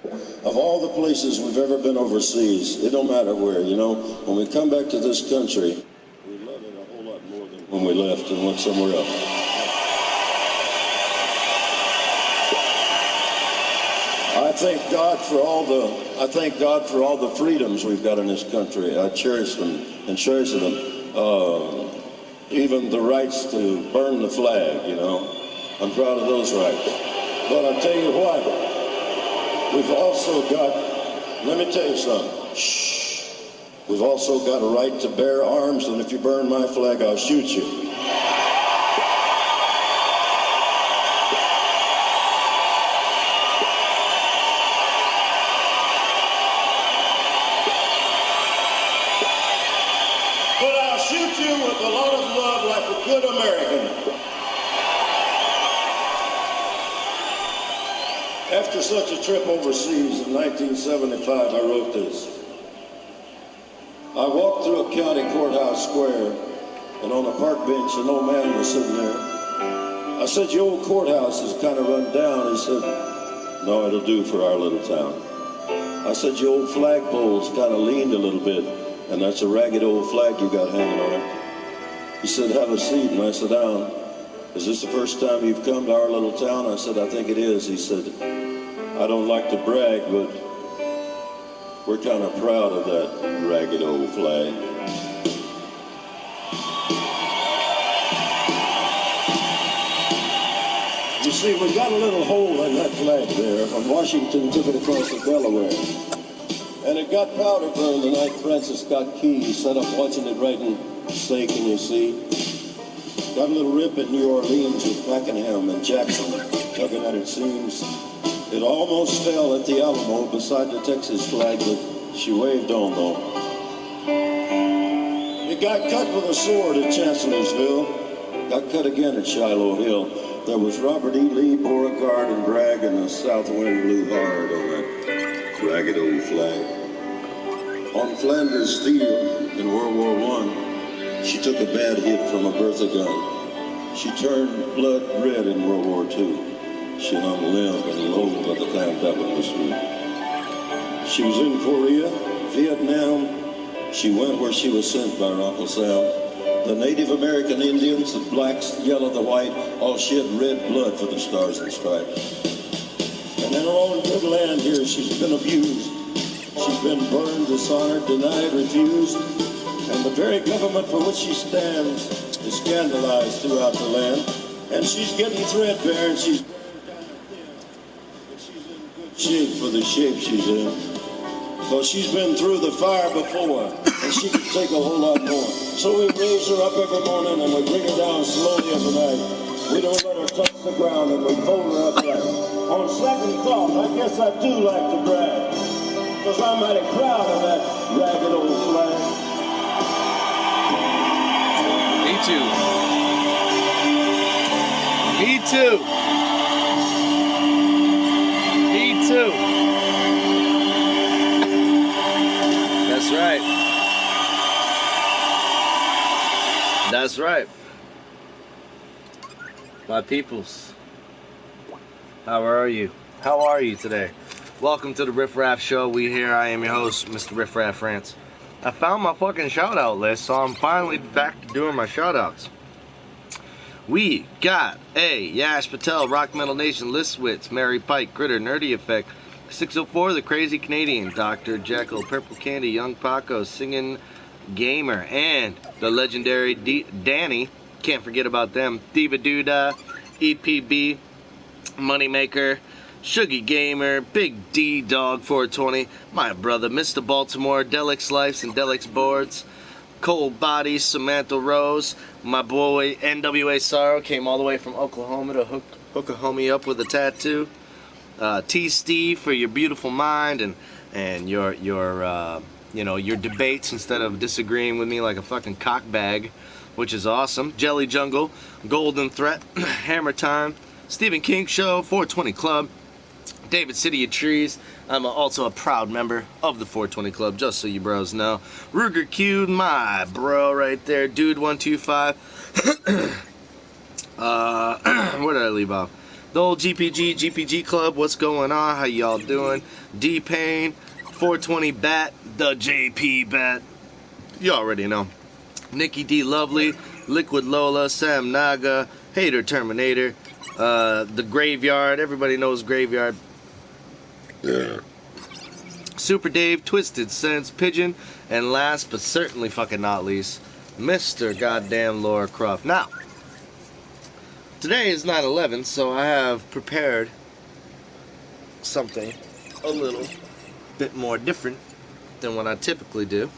Of all the places we've ever been overseas, it don't matter where, you know, when we come back to this country, we love it a whole lot more than when we left and went somewhere else. I thank God for all the freedoms we've got in this country. I cherish them and cherish them. Even the rights to burn the flag, you know. I'm proud of those rights. But I'll tell you what, we've also got, let me tell you something. Shh. We've also got a right to bear arms, and if you burn my flag, I'll shoot you. But I'll shoot you with a lot of love like a good American. After such a trip overseas in 1975, I wrote this. I walked through a county courthouse square, and on a park bench, an old man was sitting there. I said, your old courthouse is kind of run down. He said, no, it'll do for our little town. I said, your old flagpole's kind of leaned a little bit, and that's a ragged old flag you got hanging on it. He said, have a seat, and I sat down. Is this the first time you've come to our little town? I said, I think it is. He said, I don't like to brag, but we're kind of proud of that ragged old flag. You see, we got a little hole in that flag there when Washington took it across the Delaware. And it got powder burned the night Francis Scott Key set up watching it right in stake, and you see. Got a little rip at New Orleans with Pakenham and Jackson tugging at its seams. It almost fell at the Alamo beside the Texas flag that she waved on, though. It got cut with a sword at Chancellorsville. Got cut again at Shiloh Hill. There was Robert E. Lee, Beauregard, and Bragg, and the south wind blew hard on that ragged old flag. On Flanders Field in World War I, she took a bad hit from a Bertha gun. She turned blood red in World War II. She hung limp and low by the time that one was through. She was in Korea, Vietnam. She went where she was sent by her Uncle Sam. The Native American Indians, the blacks, the yellow, the white, all shed red blood for the Stars and Stripes. And in her own good land here, she's been abused. She's been burned, dishonored, denied, refused. And the very government for which she stands is scandalized throughout the land. And she's getting threadbare, and she's shape for the shape she's in. So she's been through the fire before, and she can take a whole lot more. So we raise her up every morning, and we bring her down slowly every night. We don't let her touch the ground, and we fold her up right. On second thought, I guess I do like to brag, because I'm mighty proud of that ragged old flag. Me too. Me too. Me too. That's right. That's right. My peoples. How are you? How are you today? Welcome to the Riff Raff Show. I am your host, Mr. Riff Raff Rant. I found my fucking shout out list, so I'm finally back to doing my shout outs. We got Yash Patel, Rock Metal Nation, Listwitz, Mary Pike, Critter, Nerdy Effect, 604, The Crazy Canadian, Dr. Jekyll, Purple Candy, Young Paco, Singing Gamer, and the legendary Danny. Can't forget about them. Diva Duda, EPB, Moneymaker, Shuggy Gamer, Big D Dog 420, my brother Mr. Baltimore, Delix Lives and Delix Boards, Cold Bodies, Samantha Rose, my boy NWA Sorrow came all the way from Oklahoma to hook a homie up with a tattoo. T Steve for your beautiful mind and your debates instead of disagreeing with me like a fucking cockbag, which is awesome. Jelly Jungle, Golden Threat, Hammer Time, Stephen King Show, 420 Club, David City of Trees. I'm also a proud member of the 420 Club, just so you bros know. Ruger Q, my bro right there. Dude 125. Where did I leave off? The old GPG Club, what's going on? How y'all doing? D-Pain, 420 Bat, the JP Bat. You already know. Nikki D. Lovely, Liquid Lola, Sam Naga, Hater Terminator, The Graveyard. Everybody knows Graveyard. Yeah. Super Dave, Twisted Sense, Pigeon, and last but certainly fucking not least, Mr. Goddamn Laura Croft. Now, today is 9/11, so I have prepared something a little bit more different than what I typically do.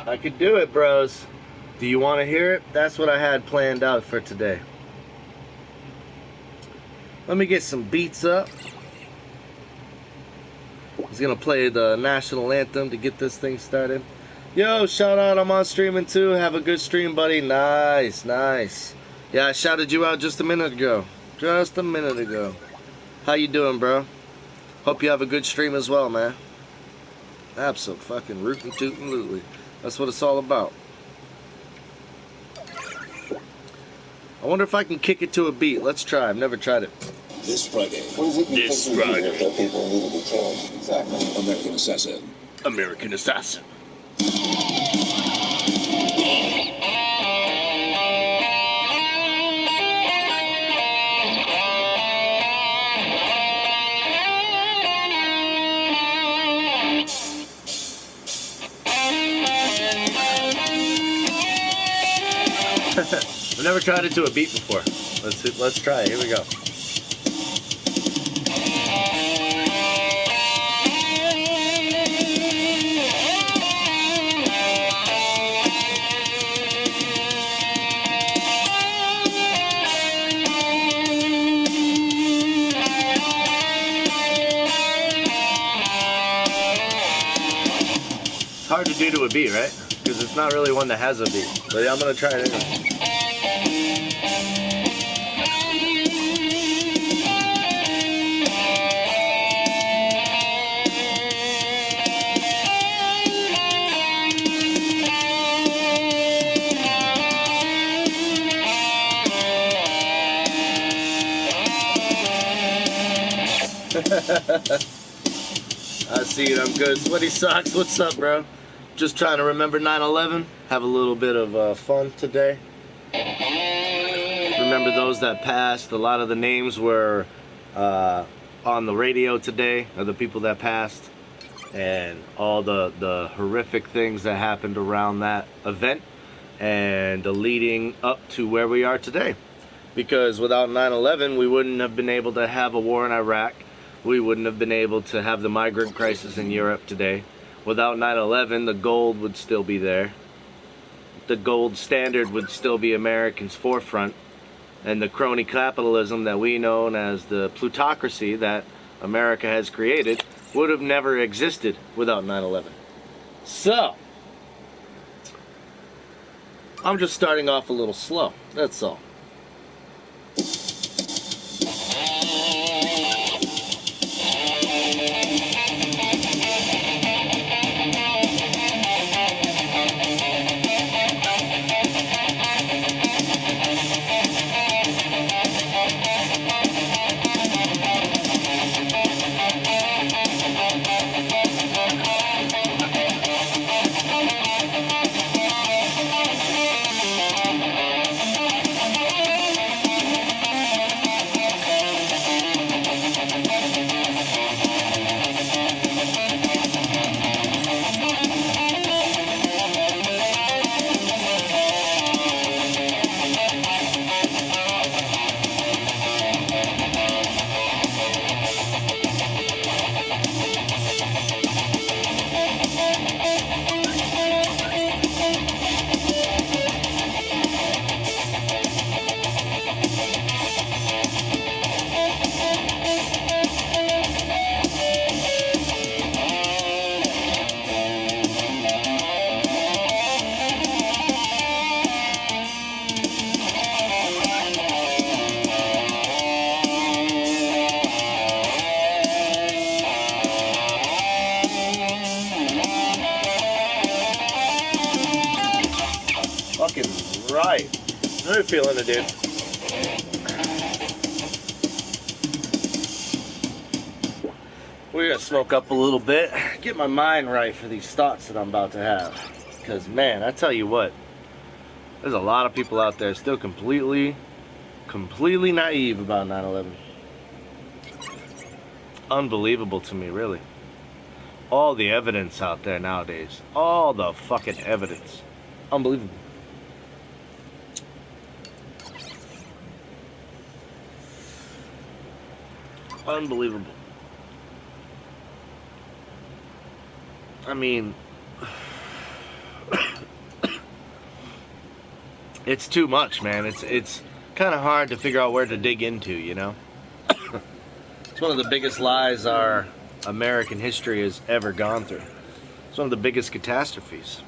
I could do it, bros. Do you want to hear it? That's what I had planned out for today. Let me get some beats up. I was going to play the national anthem to get this thing started. Yo, shout out, I'm on streaming too. Have a good stream, buddy. Nice, nice. Yeah, I shouted you out just a minute ago. Just a minute ago. How you doing, bro? Hope you have a good stream as well, man. Absolutely. That's what it's all about. I wonder if I can kick it to a beat. Let's try. I've never tried it. This Friday. What is it you This think Friday. that people need to be killed? Exactly. American Assassin. American Assassin. I've never tried it to a beat before. Let's try it. Here we go. It's hard to do to a beat, right? Because it's not really one that has a beat. But yeah, I'm gonna try it anyway. I see it, I'm good. Sweaty Socks, what's up, bro? Just trying to remember 9/11. Have a little bit of fun today. Remember those that passed. A lot of the names were on the radio today, of the people that passed, and all the horrific things that happened around that event and the leading up to where we are today. Because without 9/11, we wouldn't have been able to have a war in Iraq. We wouldn't have been able to have the migrant crisis in Europe today. Without 9/11, the gold would still be there. The gold standard would still be Americans' forefront. And the crony capitalism that we know as the plutocracy that America has created would have never existed without 9/11. So, I'm just starting off a little slow. That's all. right. How are you feeling it, dude? We're gonna smoke up a little bit, get my mind right for these thoughts that I'm about to have. Because, man, I tell you what, there's a lot of people out there still completely naive about 9/11. Unbelievable to me, really. All the evidence out there nowadays. All the fucking evidence. Unbelievable. Unbelievable. I mean, it's too much, man. It's kind of hard to figure out where to dig into, you know? It's one of the biggest lies our American history has ever gone through. It's one of the biggest catastrophes.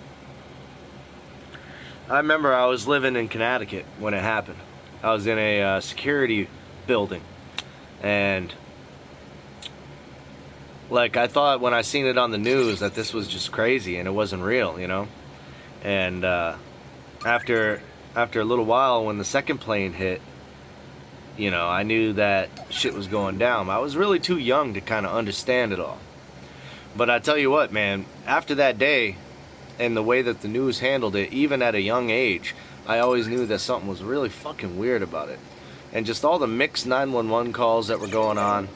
I remember I was living in Connecticut when it happened. I was in a security building, and like, I thought when I seen it on the news that this was just crazy and it wasn't real, you know? And after a little while, when the second plane hit, you know, I knew that shit was going down. I was really too young to kind of understand it all. But I tell you what, man, after that day and the way that the news handled it, even at a young age, I always knew that something was really fucking weird about it. And just all the mixed 911 calls that were going on,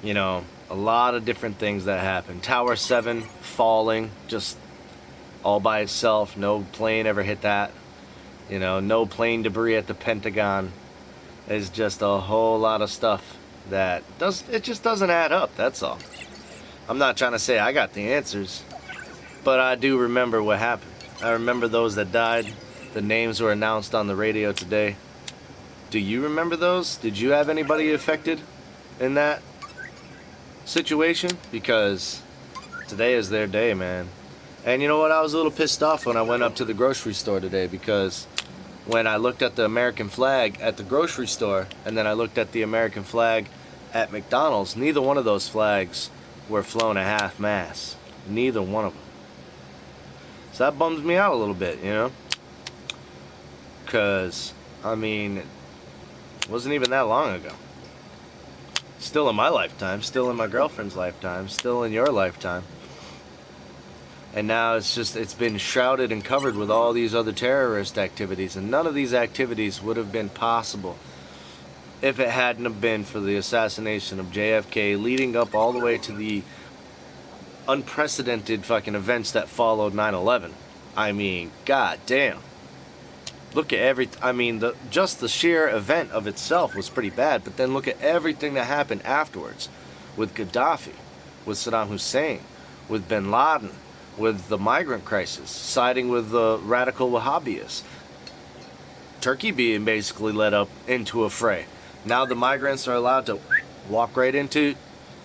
you know, a lot of different things that happened. Tower 7 falling just all by itself. No plane ever hit that. You know, no plane debris at the Pentagon. It's just a whole lot of stuff that just doesn't add up, that's all. I'm not trying to say I got the answers, but I do remember what happened. I remember those that died. The names were announced on the radio today. Do you remember those? Did you have anybody affected in that situation? Because today is their day, man. And you know what? I was a little pissed off when I went up to the grocery store today, because when I looked at the American flag at the grocery store and then I looked at the American flag at McDonald's, neither one of those flags were flown at half-mast. Neither one of them. So that bums me out a little bit, you know? Because, I mean, it wasn't even that long ago. Still in my lifetime, still in my girlfriend's lifetime, still in your lifetime. And now it's been shrouded and covered with all these other terrorist activities, and none of these activities would have been possible if it hadn't have been for the assassination of JFK, leading up all the way to the unprecedented fucking events that followed 9/11. I mean, goddamn. Look at just the sheer event of itself was pretty bad, but then look at everything that happened afterwards, with Gaddafi, with Saddam Hussein, with bin Laden, with the migrant crisis, siding with the radical Wahhabis. Turkey being basically led up into a fray. Now the migrants are allowed to walk right into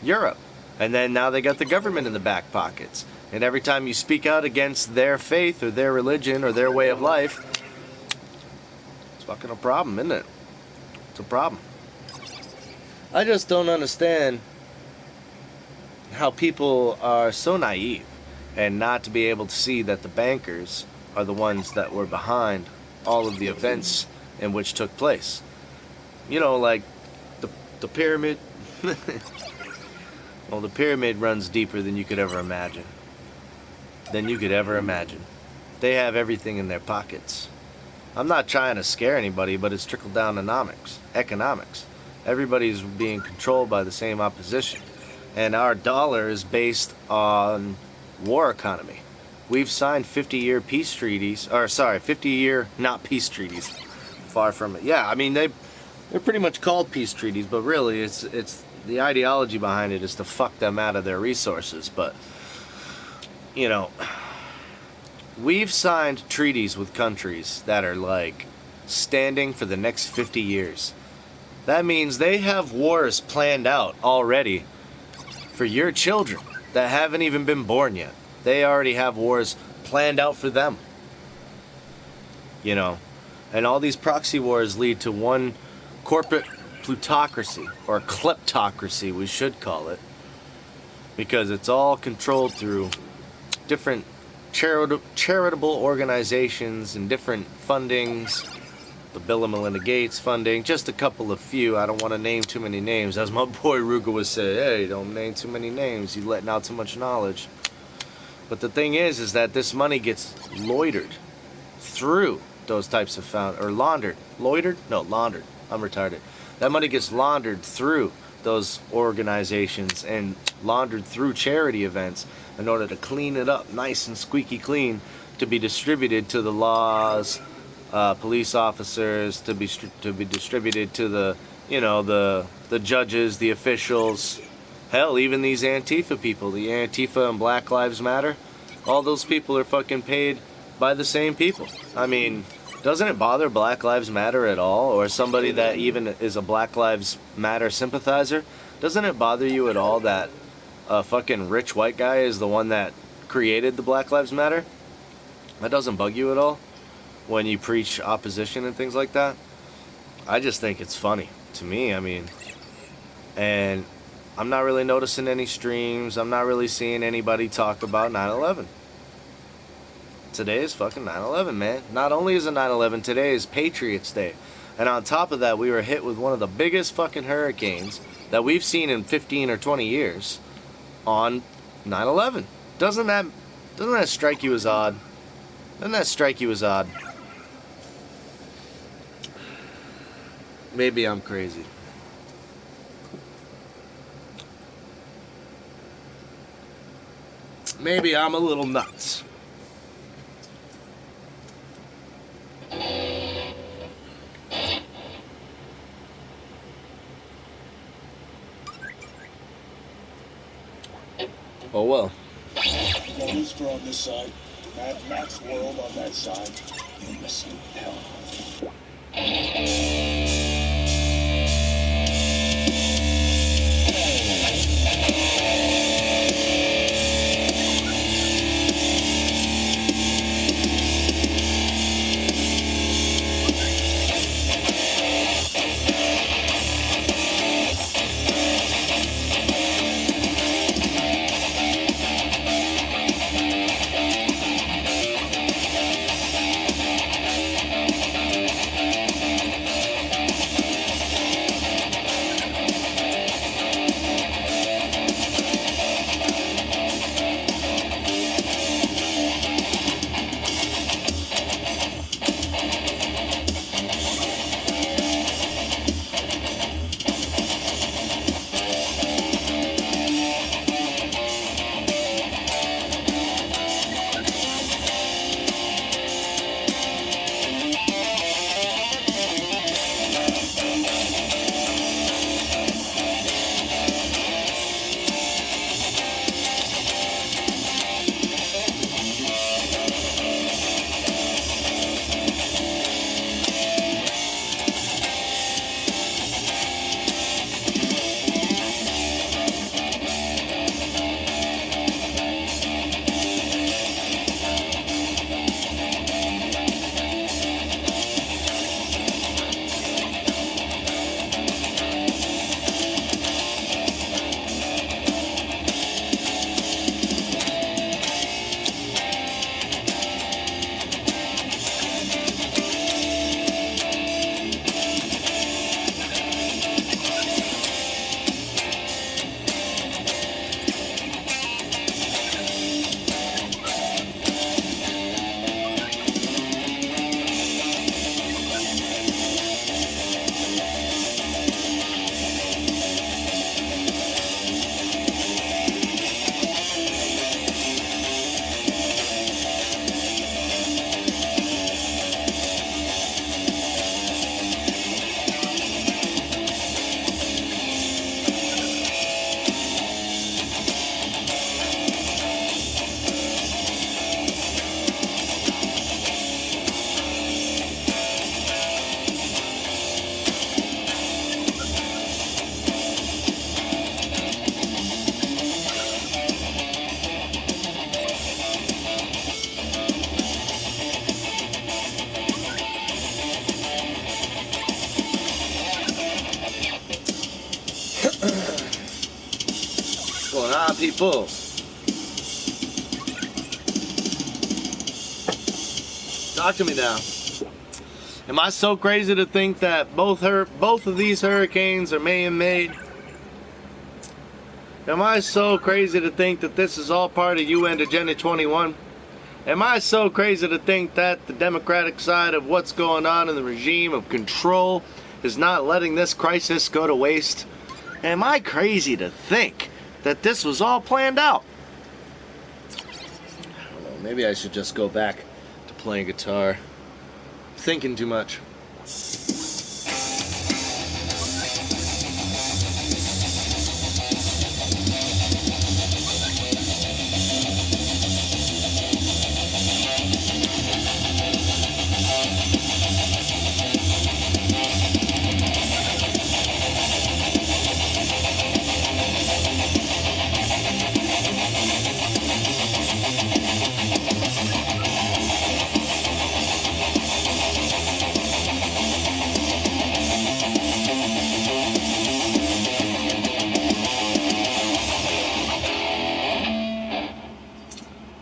Europe. And then now they got the government in the back pockets. And every time you speak out against their faith or their religion or their way of life, it's fucking a problem, isn't it? It's a problem. I just don't understand how people are so naive and not to be able to see that the bankers are the ones that were behind all of the events in which took place. You know, like the pyramid. Well, the pyramid runs deeper than you could ever imagine. They have everything in their pockets. I'm not trying to scare anybody, but it's trickle-down economics. Everybody's being controlled by the same opposition. And our dollar is based on war economy. We've signed 50-year peace treaties, 50-year not peace treaties. Far from it. Yeah, I mean they're pretty much called peace treaties, but really it's the ideology behind it is to fuck them out of their resources. But you know, we've signed treaties with countries that are like standing for the next 50 years. That means they have wars planned out already for your children that haven't even been born yet. They already have wars planned out for them. You know, and all these proxy wars lead to one corporate plutocracy, or kleptocracy we should call it, because it's all controlled through different charitable organizations and different fundings. The Bill and Melinda Gates funding, just a couple of few. I don't want to name too many names. As my boy Ruka would say, hey, don't name too many names. You're letting out too much knowledge. But the thing is that this money gets loitered through those types of laundered. Loitered? No, laundered. I'm retarded. That money gets laundered through those organizations and laundered through charity events in order to clean it up nice and squeaky clean to be distributed to the laws, police officers, to be distributed to the, you know, the judges, the officials, hell, even these Antifa people, the Antifa and Black Lives Matter, all those people are fucking paid by the same people. I mean, doesn't it bother Black Lives Matter at all, or somebody that even is a Black Lives Matter sympathizer? Doesn't it bother you at all that a fucking rich white guy is the one that created the Black Lives Matter? That doesn't bug you at all when you preach opposition and things like that? I just think it's funny to me. I mean, and I'm not really noticing any streams. I'm not really seeing anybody talk about 9/11. Today is fucking 9/11, man. Not only is it 9/11, today is Patriots Day. And on top of that, we were hit with one of the biggest fucking hurricanes that we've seen in 15 or 20 years on 9/11. Doesn't that strike you as odd? Doesn't that strike you as odd? Maybe I'm crazy. Maybe I'm a little nuts. Oh well. Monster on this side, Mad Max World on that side. You're missing hell. What's going on, people? Talk to me now. Am I so crazy to think that both of these hurricanes are man-made? Am I so crazy to think that this is all part of UN Agenda 21? Am I so crazy to think that the Democratic side of what's going on in the regime of control is not letting this crisis go to waste? Am I crazy to think that this was all planned out? I don't know, maybe I should just go back to playing guitar. Thinking too much.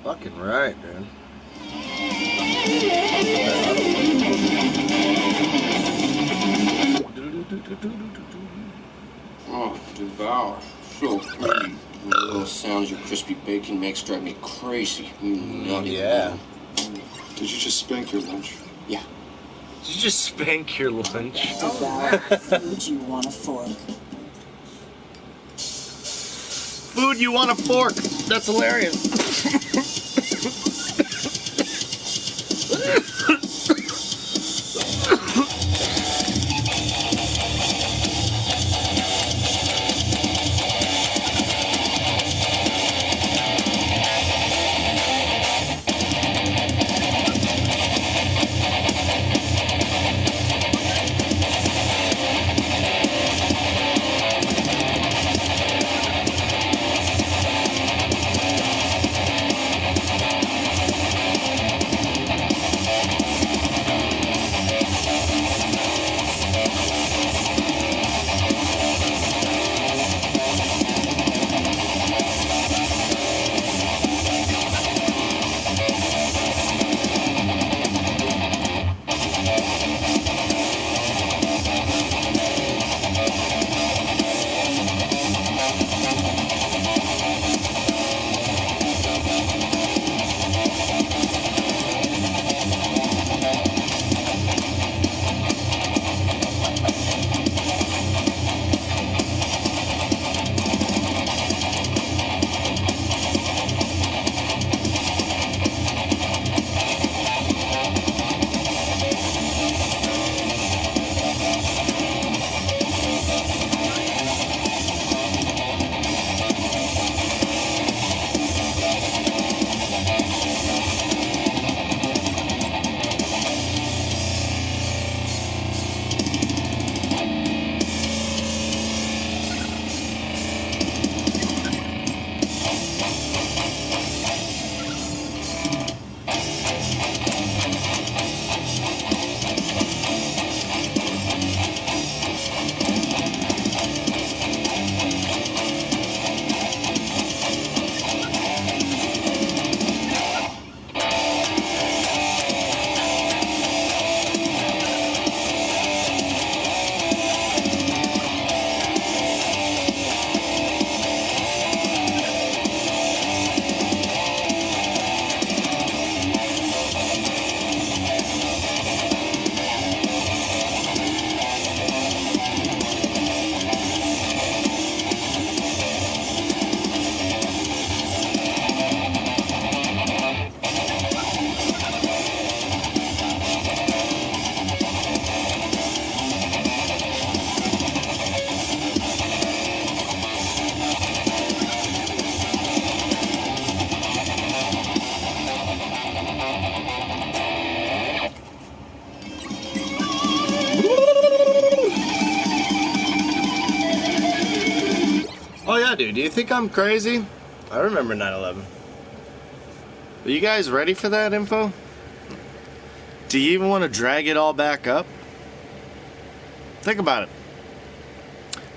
Fucking right, dude. Oh, devour. So pretty. The little sounds your crispy bacon makes drive me crazy. Yeah. Did you just spank your lunch? Yeah. Did you just spank your lunch? Devour. Food you want a fork. Food you want a fork. That's hilarious. Oh yeah, dude. Do you think I'm crazy? I remember 9/11. Are you guys ready for that info? Do you even want to drag it all back up? Think about it.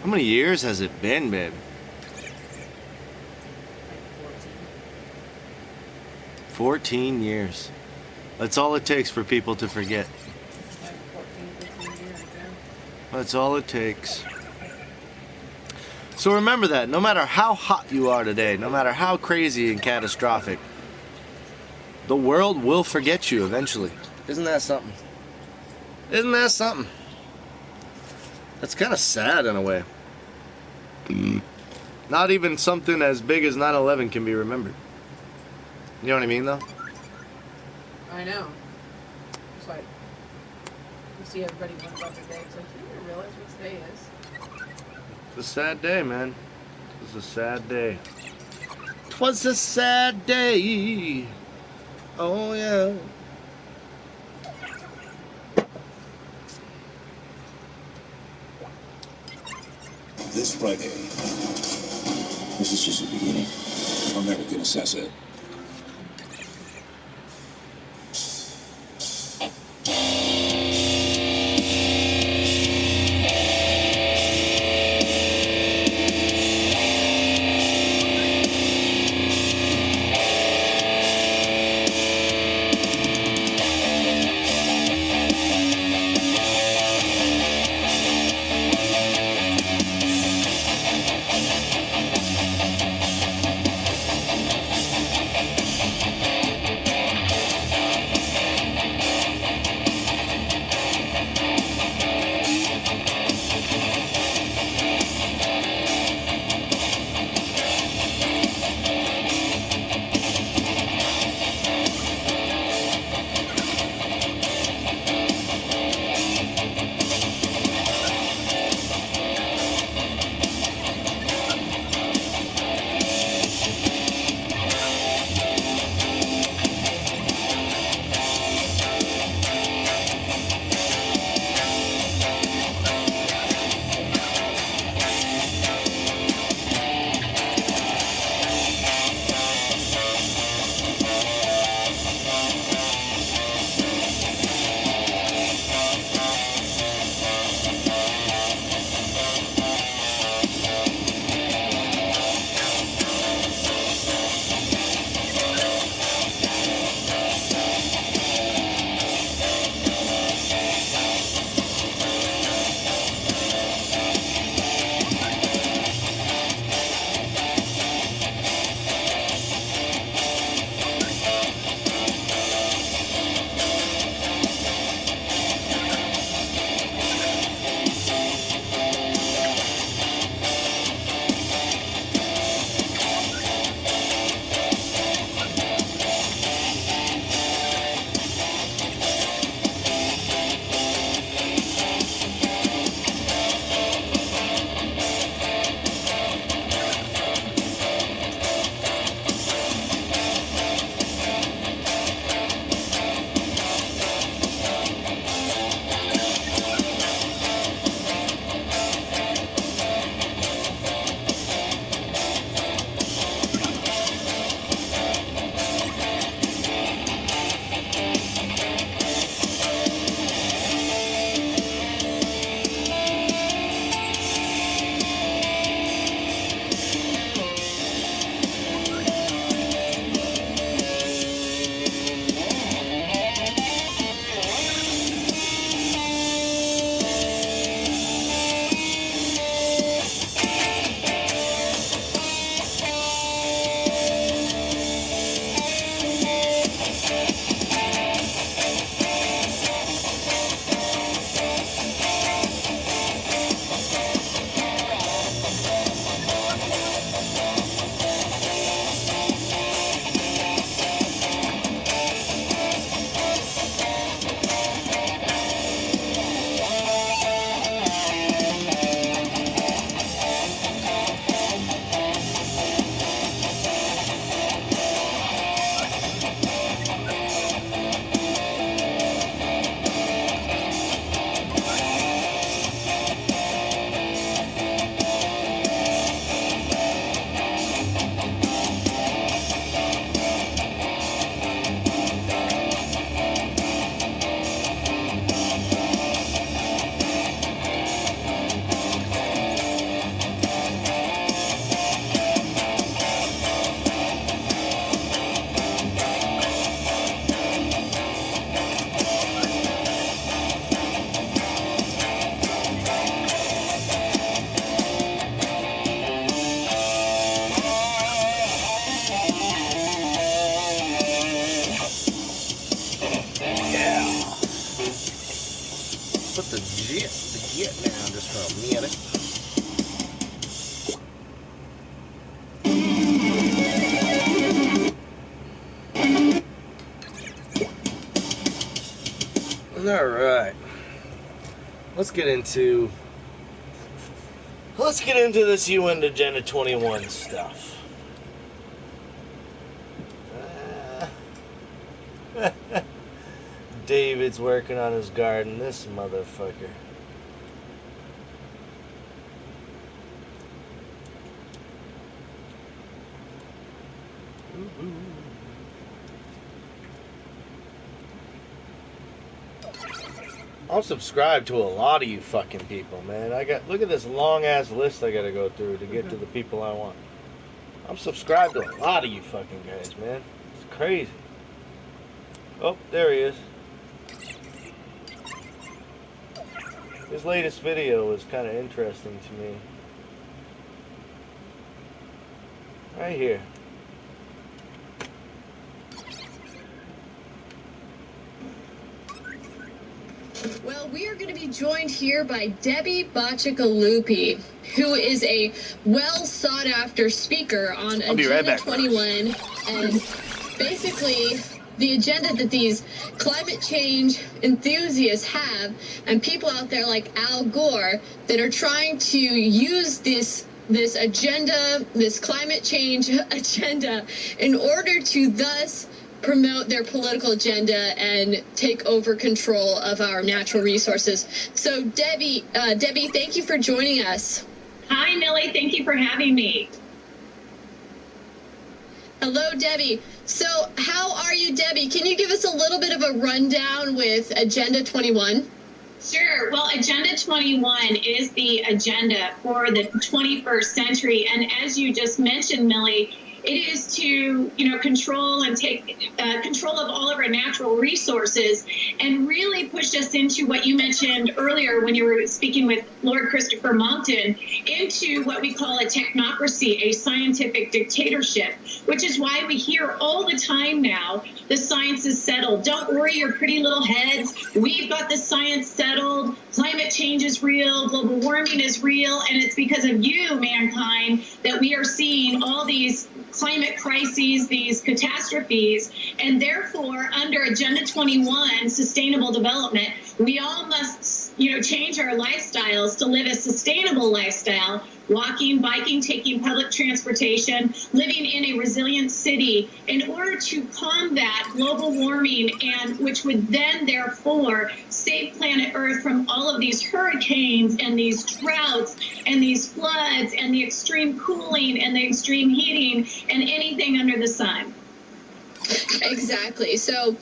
How many years has it been, babe? 14 years. That's all it takes for people to forget. Like 14, 15 years ago. That's all it takes. So remember that, no matter how hot you are today, no matter how crazy and catastrophic, the world will forget you eventually. Isn't that something? Isn't that something? That's kind of sad in a way. Not even something as big as 9/11 can be remembered. You know what I mean, though? I know. It's like, you see everybody going about their day. It's like, you don't realize what today is. It's a sad day, man. It's a sad day. 'Twas a sad day. Oh, yeah. This Friday, this is just the beginning. I'll never can assess it. Alright. Let's get into this UN Agenda 21 stuff. David's working on his garden, this motherfucker. I'm subscribed to a lot of you fucking people, man. Look at this long ass list I gotta go through to get to the people I want. I'm subscribed to a lot of you fucking guys, man. It's crazy. Oh, there he is. His latest video was kind of interesting to me. Right here. Well, we are going to be joined here by Debbie Bacigalupi, who is a well-sought-after speaker on Agenda 21, and basically the agenda that these climate change enthusiasts have, and people out there like Al Gore that are trying to use this agenda, this climate change agenda, in order to thus promote their political agenda and take over control of our natural resources. So, Debbie, thank you for joining us. Hi, Millie. Thank you for having me. Hello, Debbie. So, how are you, Debbie? Can you give us a little bit of a rundown with Agenda 21? Sure. Well, Agenda 21 is the agenda for the 21st century. And as you just mentioned, Millie, it is to, control and take control of all of our natural resources and really push us into what you mentioned earlier when you were speaking with Lord Christopher Monckton, into what we call a technocracy, a scientific dictatorship, which is why we hear all the time now, the science is settled. Don't worry your pretty little heads. We've got the science settled. Climate change is real. Global warming is real. And it's because of you, mankind, that we are seeing all these climate crises, these catastrophes, and therefore under Agenda 21, sustainable development, we all must, change our lifestyles to live a sustainable lifestyle, walking, biking, taking public transportation, living in a resilient city in order to combat global warming, and which would then therefore save planet Earth from all of these hurricanes and these droughts and these floods and the extreme cooling and the extreme heating and anything under the sun. Exactly. So,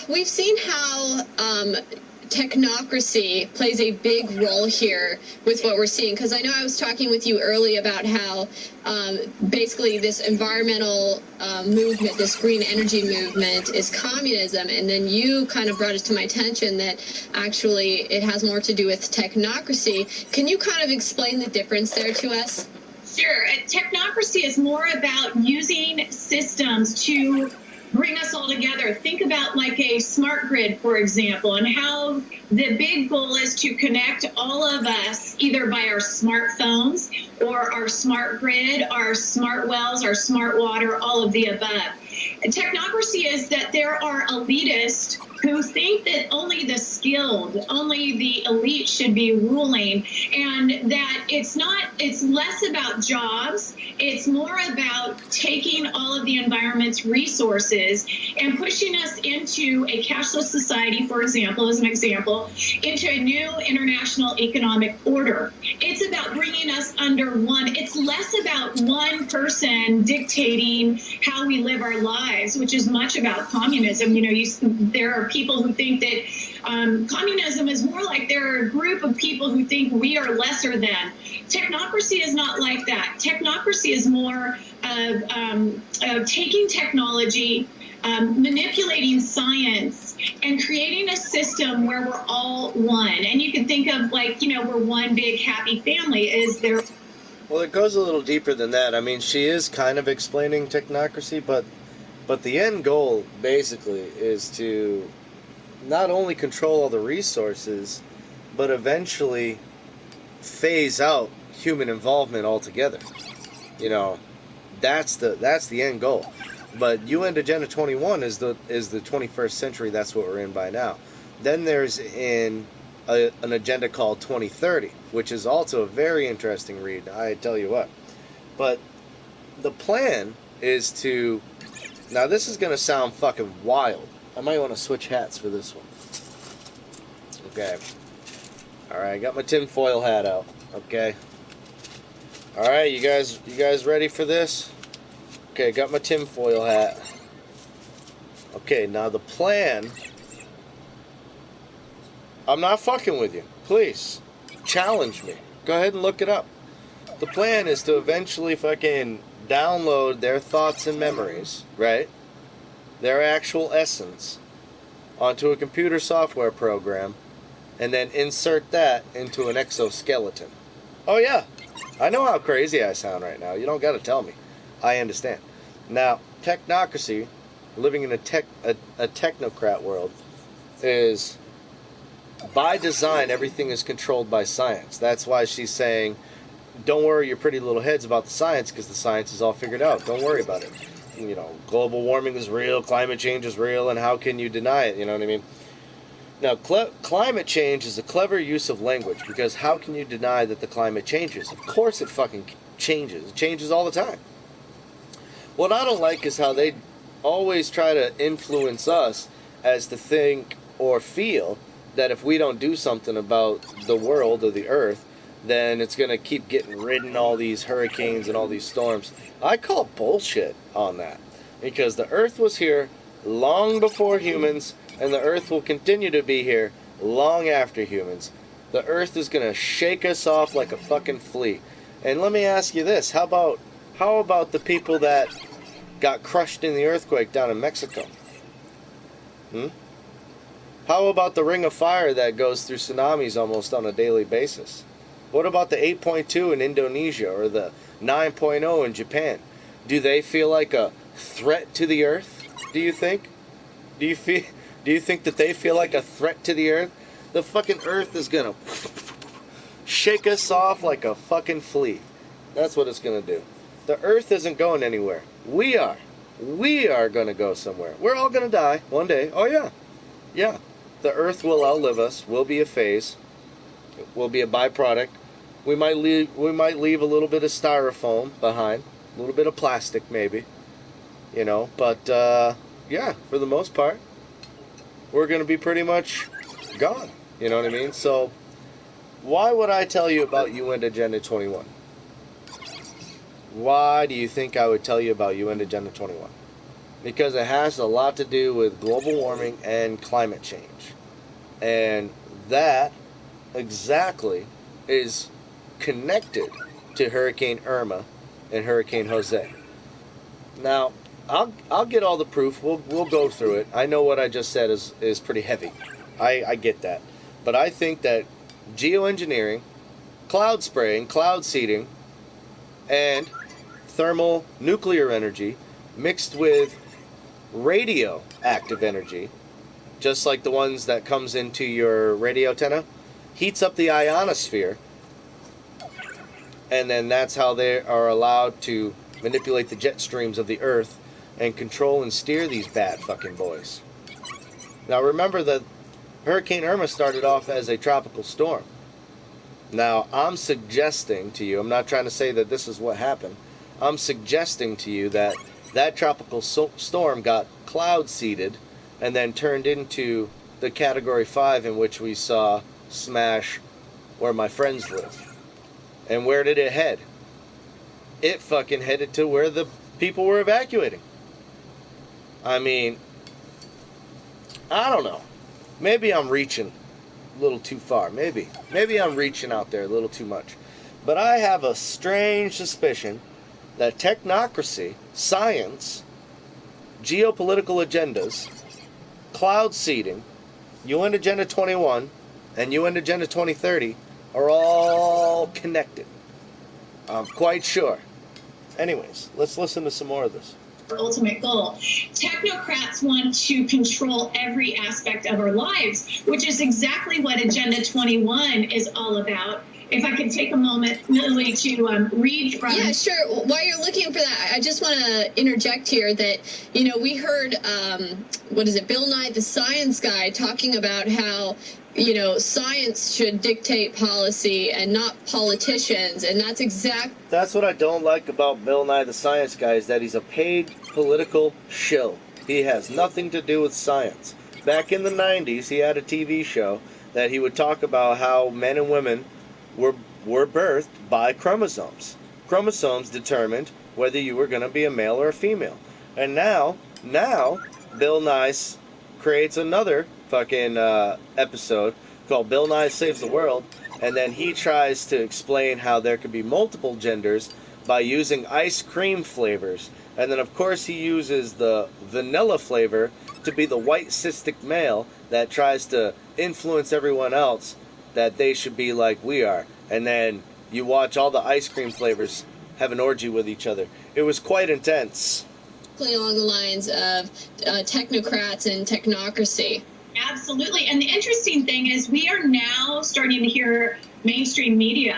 we've seen how technocracy plays a big role here with what we're seeing, because I know I was talking with you early about how basically this environmental movement, this green energy movement, is communism, and then you kind of brought it to my attention that actually it has more to do with technocracy. Can you kind of explain the difference there to us? Sure. Technocracy is more about using systems to bring us all together. Think about like a smart grid, for example, and how the big goal is to connect all of us either by our smartphones or our smart grid, our smart wells, our smart water, all of the above. And technocracy is that there are elitists who think that only the skilled, only the elite should be ruling, and that it's less about jobs, it's more about taking all of the environment's resources and pushing us into a cashless society, for example, as an example, into a new international economic order. It's about bringing us under one. It's less about one person dictating how we live our lives, which is much about communism. There are people who think that communism is more like there are a group of people who think we are lesser than. Technocracy is not like that. Technocracy is more of taking technology, manipulating science, and creating a system where we're all one. And you can think of we're one big happy family. Well, it goes a little deeper than that. I mean, she is kind of explaining technocracy, but the end goal basically is to not only control all the resources, but eventually phase out human involvement altogether. That's the end goal. But UN Agenda 21 is the 21st century. That's what we're in by now. Then there's an agenda called 2030, which is also a very interesting read, I tell you what. But the plan is to... Now, this is going to sound fucking wild. I might want to switch hats for this one. Okay. Alright, I got my tinfoil hat out. Okay. Alright, you guys ready for this? Okay, got my tinfoil hat. Okay, now the plan... I'm not fucking with you. Please, challenge me. Go ahead and look it up. The plan is to eventually fucking download their thoughts and memories, right? Their actual essence onto a computer software program and then insert that into an exoskeleton. Oh yeah, I know how crazy I sound right now. You don't gotta tell me. I understand. Now, technocracy, living in a technocrat world, is... By design, everything is controlled by science. That's why she's saying, don't worry your pretty little heads about the science, because the science is all figured out. Don't worry about it. You know, global warming is real, climate change is real, and how can you deny it? You know what I mean? Now, climate change is a clever use of language, because how can you deny that the climate changes? Of course it fucking changes. It changes all the time. What I don't like is how they always try to influence us as to think or feel that if we don't do something about the world or the earth, then it's going to keep getting ridden all these hurricanes and all these storms. I call bullshit on that, because the earth was here long before humans, and the earth will continue to be here long after humans. The earth is going to shake us off like a fucking flea. And let me ask you this, how about the people that got crushed in the earthquake down in Mexico? How about the ring of fire that goes through tsunamis almost on a daily basis? What about the 8.2 in Indonesia or the 9.0 in Japan? Do they feel like a threat to the earth, do you think? Do you think that they feel like a threat to the earth? The fucking earth is gonna shake us off like a fucking flea. That's what it's gonna do. The earth isn't going anywhere. We are. We are gonna go somewhere. We're all gonna die one day. Oh yeah. Yeah. The earth will outlive us. We'll be a phase. We'll be a byproduct. We might leave a little bit of styrofoam behind, a little bit of plastic maybe, you know. But yeah, for the most part, we're going to be pretty much gone. You know what I mean? So why would I tell you about UN Agenda 21? Why do you think I would tell you about UN Agenda 21? Because it has a lot to do with global warming and climate change. And that exactly is connected to Hurricane Irma and Hurricane Jose. Now, I'll get all the proof. We'll go through it. I know what I just said is pretty heavy. I get that. But I think that geoengineering, cloud spraying, cloud seeding, and thermal nuclear energy mixed with radioactive energy, just like the ones that comes into your radio antenna, heats up the ionosphere, and then that's how they are allowed to manipulate the jet streams of the earth and control and steer these bad fucking boys. Now remember that Hurricane Irma started off as a tropical storm. Now I'm suggesting to you, I'm not trying to say that this is what happened, I'm suggesting to you that that tropical storm got cloud seeded and then turned into the Category 5 in which we saw smash where my friends live. And where did it head? It fucking headed to where the people were evacuating. I mean, I don't know. Maybe I'm reaching a little too far. Maybe I'm reaching out there a little too much. But I have a strange suspicion that technocracy, science, geopolitical agendas, cloud seeding, UN Agenda 21, and UN Agenda 2030 are all connected. I'm quite sure. Anyways, let's listen to some more of this. Ultimate goal. Technocrats want to control every aspect of our lives, which is exactly what Agenda 21 is all about. if I could take a moment, Lily, to read from... Yeah, sure. While you're looking for that, I just want to interject here that, you know, we heard, Bill Nye the Science Guy talking about how, you know, science should dictate policy and not politicians, and That's what I don't like about Bill Nye the Science Guy, is that he's a paid political shill. He has nothing to do with science. Back in the 90s, he had a TV show that he would talk about how men and women were birthed by chromosomes. Chromosomes determined whether you were going to be a male or a female. And now Bill Nye creates another fucking episode called Bill Nye Saves the World, and then he tries to explain how there could be multiple genders by using ice cream flavors. And then of course he uses the vanilla flavor to be the white cystic male that tries to influence everyone else that they should be like we are. And then you watch all the ice cream flavors have an orgy with each other. It was quite intense. along the lines of technocrats and technocracy. Absolutely. And the interesting thing is we are now starting to hear mainstream media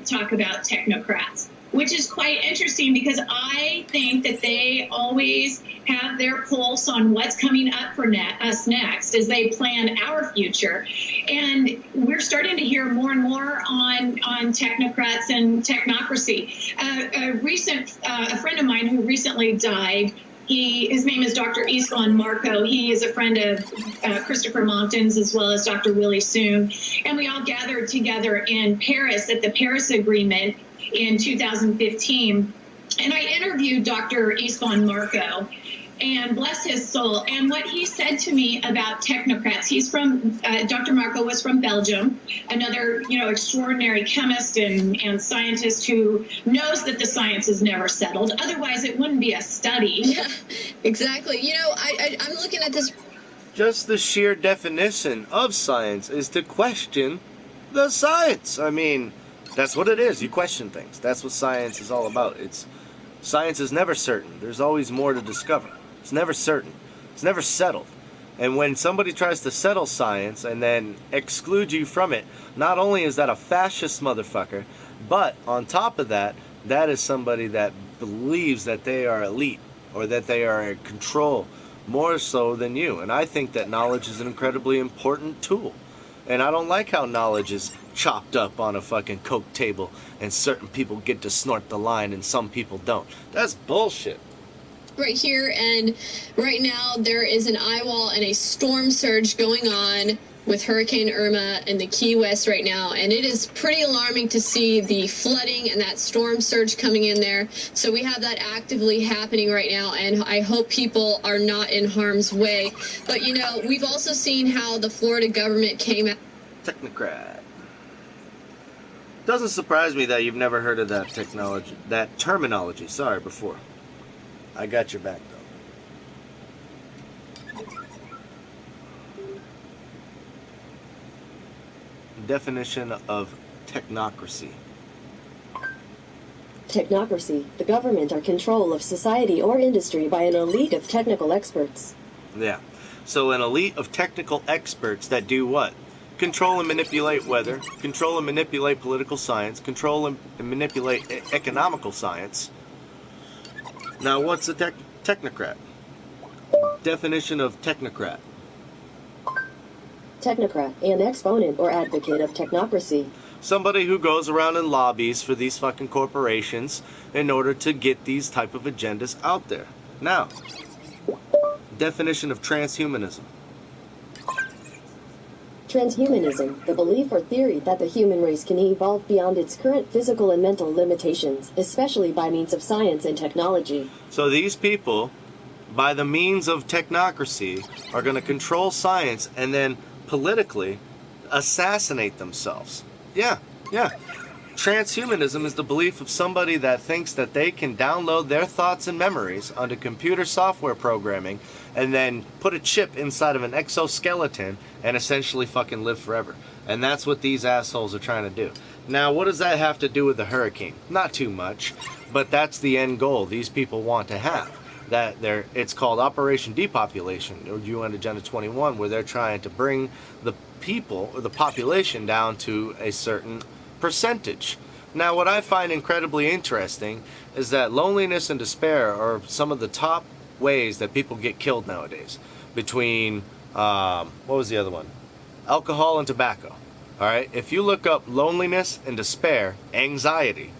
talk about technocrats, which is quite interesting because I think that they always have their pulse on what's coming up for us next as they plan our future. And we're starting to hear more and more on technocrats and technocracy. A friend of mine who recently died, his name is Dr. Istvan Marco. He is a friend of Christopher Monckton's as well as Dr. Willie Soon. And we all gathered together in Paris at the Paris Agreement in 2015. And I interviewed Dr. Istvan Marco, and bless his soul. And what he said to me about technocrats, he's from, Dr. Marco was from Belgium, another, extraordinary chemist and scientist who knows that the science is never settled. Otherwise, it wouldn't be a study. Yeah, exactly. I'm looking at this. Just the sheer definition of science is to question the science. I mean, that's what it is. You question things. That's what science is all about. Science is never certain. There's always more to discover. It's never certain. It's never settled. And when somebody tries to settle science and then exclude you from it, not only is that a fascist motherfucker, but on top of that, that is somebody that believes that they are elite or that they are in control more so than you. And I think that knowledge is an incredibly important tool. And I don't like how knowledge is chopped up on a fucking Coke table and certain people get to snort the line and some people don't. That's bullshit. Right here, and right now there is an eye wall and a storm surge going on with Hurricane Irma in the Key West right now, and it is pretty alarming to see the flooding and that storm surge coming in there. So we have that actively happening right now, and I hope people are not in harm's way. But we've also seen how the Florida government came out. Technocrat. Doesn't surprise me that you've never heard of that terminology, before. I got your back, though. Definition of technocracy. Technocracy, the government or control of society or industry by an elite of technical experts. Yeah. So an elite of technical experts that do what? Control and manipulate weather, control and manipulate political science, control and manipulate economical science. Now, what's a technocrat? Definition of technocrat. Technocrat, an exponent or advocate of technocracy. Somebody who goes around and lobbies for these fucking corporations in order to get these type of agendas out there. Now, definition of transhumanism. Transhumanism, the belief or theory that the human race can evolve beyond its current physical and mental limitations, especially by means of science and technology. So these people, by the means of technocracy, are going to control science and then politically assassinate themselves. Yeah. Transhumanism is the belief of somebody that thinks that they can download their thoughts and memories onto computer software programming and then put a chip inside of an exoskeleton and essentially fucking live forever. And that's what these assholes are trying to do. Now, what does that have to do with the hurricane? Not too much, but that's the end goal these people want to have. It's called Operation Depopulation, or UN Agenda 21, where they're trying to bring the people or the population down to a certain percentage. Now, what I find incredibly interesting is that loneliness and despair are some of the top ways that people get killed nowadays. Between, what was the other one? Alcohol and tobacco. All right? If you look up loneliness and despair, anxiety,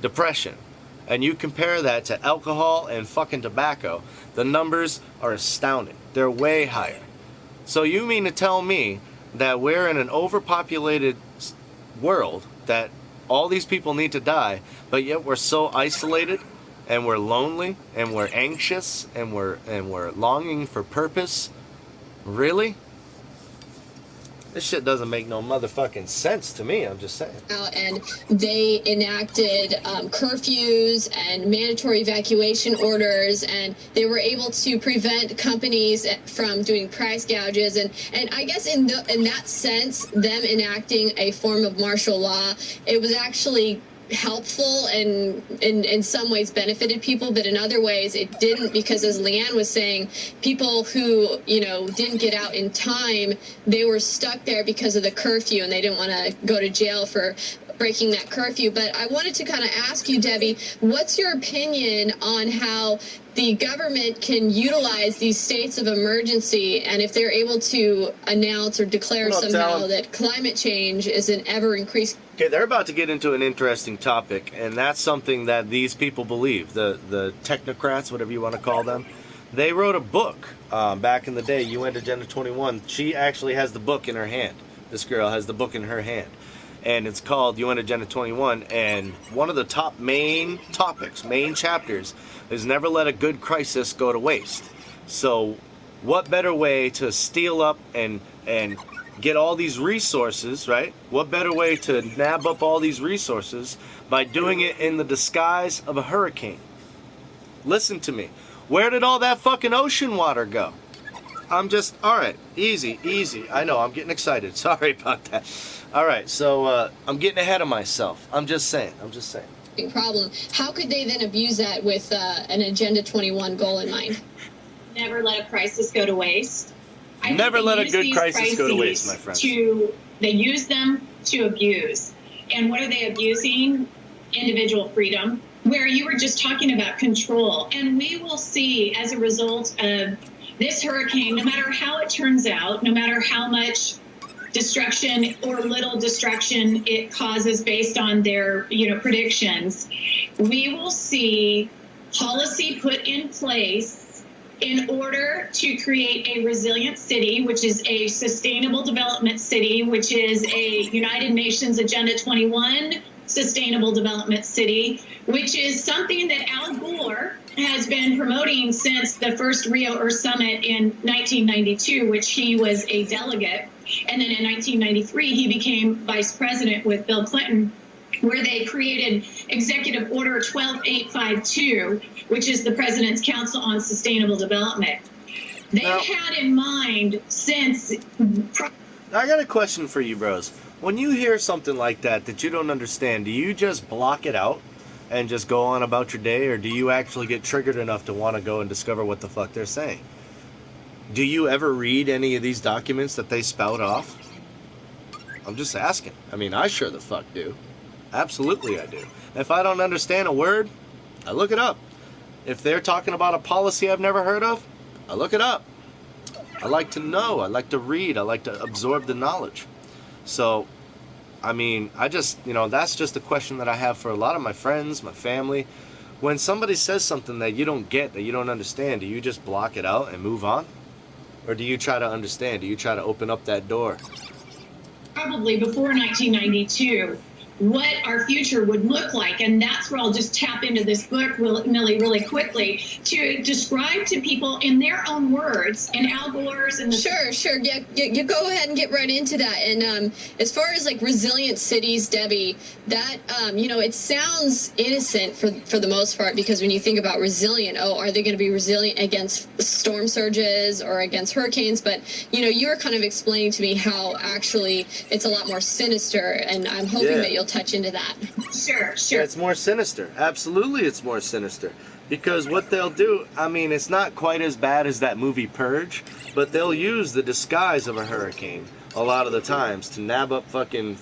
depression, and you compare that to alcohol and fucking tobacco, the numbers are astounding. They're way higher. So you mean to tell me that we're in an overpopulated world, that all these people need to die, but yet we're so isolated, and we're lonely, and we're anxious, and we're longing for purpose? Really? This shit doesn't make no motherfucking sense to me, I'm just saying. And they enacted curfews and mandatory evacuation orders, and they were able to prevent companies from doing price gouges. And I guess in that sense, them enacting a form of martial law, it was actually helpful and in some ways benefited people, but in other ways it didn't, because as Leanne was saying, people who, you know, didn't get out in time, they were stuck there because of the curfew, and they didn't want to go to jail for breaking that curfew. But I wanted to kind of ask you, Debbie, what's your opinion on how the government can utilize these states of emergency, and if they're able to announce or declare somehow that climate change is an ever-increasing... Okay, they're about to get into an interesting topic, and that's something that these people believe, the technocrats, whatever you want to call them. They wrote a book back in the day, UN Agenda 21. She actually has the book in her hand. This girl has the book in her hand. And it's called UN Agenda 21, and one of the top main topics, main chapters, is never let a good crisis go to waste. So what better way to steal up and get all these resources, right? What better way to nab up all these resources by doing it in the disguise of a hurricane? Listen to me. Where did all that fucking ocean water go? I'm just, all right, easy. I know, I'm getting excited. Sorry about that. All right, so I'm getting ahead of myself. I'm just saying. Problem. How could they then abuse that with an Agenda 21 goal in mind? Never let a crisis go to waste. Never let a good crisis go to waste, my friend. They use them to abuse. And what are they abusing? Individual freedom, where you were just talking about control. And we will see, as a result of this hurricane, no matter how it turns out, no matter how much destruction or little destruction it causes based on their, predictions, we will see policy put in place in order to create a resilient city, which is a sustainable development city, which is a United Nations Agenda 21 sustainable development city, which is something that Al Gore has been promoting since the first Rio Earth Summit in 1992, which he was a delegate. And then in 1993, he became vice president with Bill Clinton, where they created Executive Order 12852, which is the President's Council on Sustainable Development. They've had in mind since... I got a question for you, bros. When you hear something like that you don't understand, do you just block it out and just go on about your day, or do you actually get triggered enough to want to go and discover what the fuck they're saying? Do you ever read any of these documents that they spout off? I'm just asking. I mean, I sure the fuck do. Absolutely I do. If I don't understand a word, I look it up. If they're talking about a policy I've never heard of, I look it up. I like to know. I like to read. I like to absorb the knowledge. So, I mean, that's just a question that I have for a lot of my friends, my family. When somebody says something that you don't get, that you don't understand, do you just block it out and move on? Or do you try to understand? Do you try to open up that door? Probably before 1992, what our future would look like. And that's where I'll just tap into this book really quickly to describe to people in their own words, and Al Gore's and Sure. Yeah, you go ahead and get right into that. And as far as like resilient cities, Debbie, that, it sounds innocent for the most part, because when you think about resilient, are they going to be resilient against storm surges or against hurricanes? But, you were kind of explaining to me how actually it's a lot more sinister, and I'm hoping that you'll touch into that. Sure. Yeah, it's more sinister. Absolutely, it's more sinister. Because what they'll do, I mean, it's not quite as bad as that movie Purge, but they'll use the disguise of a hurricane a lot of the times to nab up fucking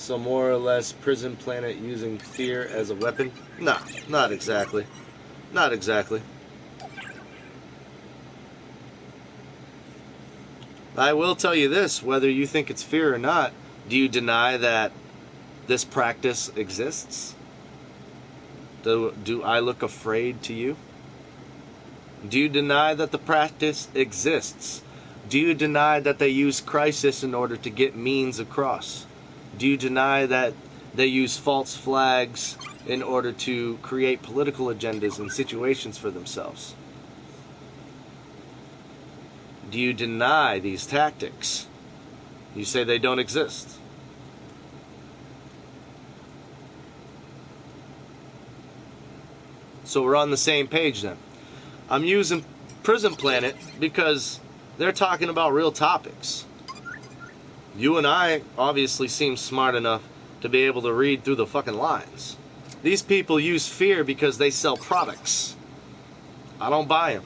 So more or less prison planet using fear as a weapon? No, not exactly. Not exactly. I will tell you this, whether you think it's fear or not, do you deny that this practice exists? Do I look afraid to you? Do you deny that the practice exists? Do you deny that they use crisis in order to get means across? Do you deny that they use false flags in order to create political agendas and situations for themselves? Do you deny these tactics? You say they don't exist. So we're on the same page then. I'm using Prison Planet because they're talking about real topics. You and I obviously seem smart enough to be able to read through the fucking lines. These people use fear because they sell products. I don't buy them.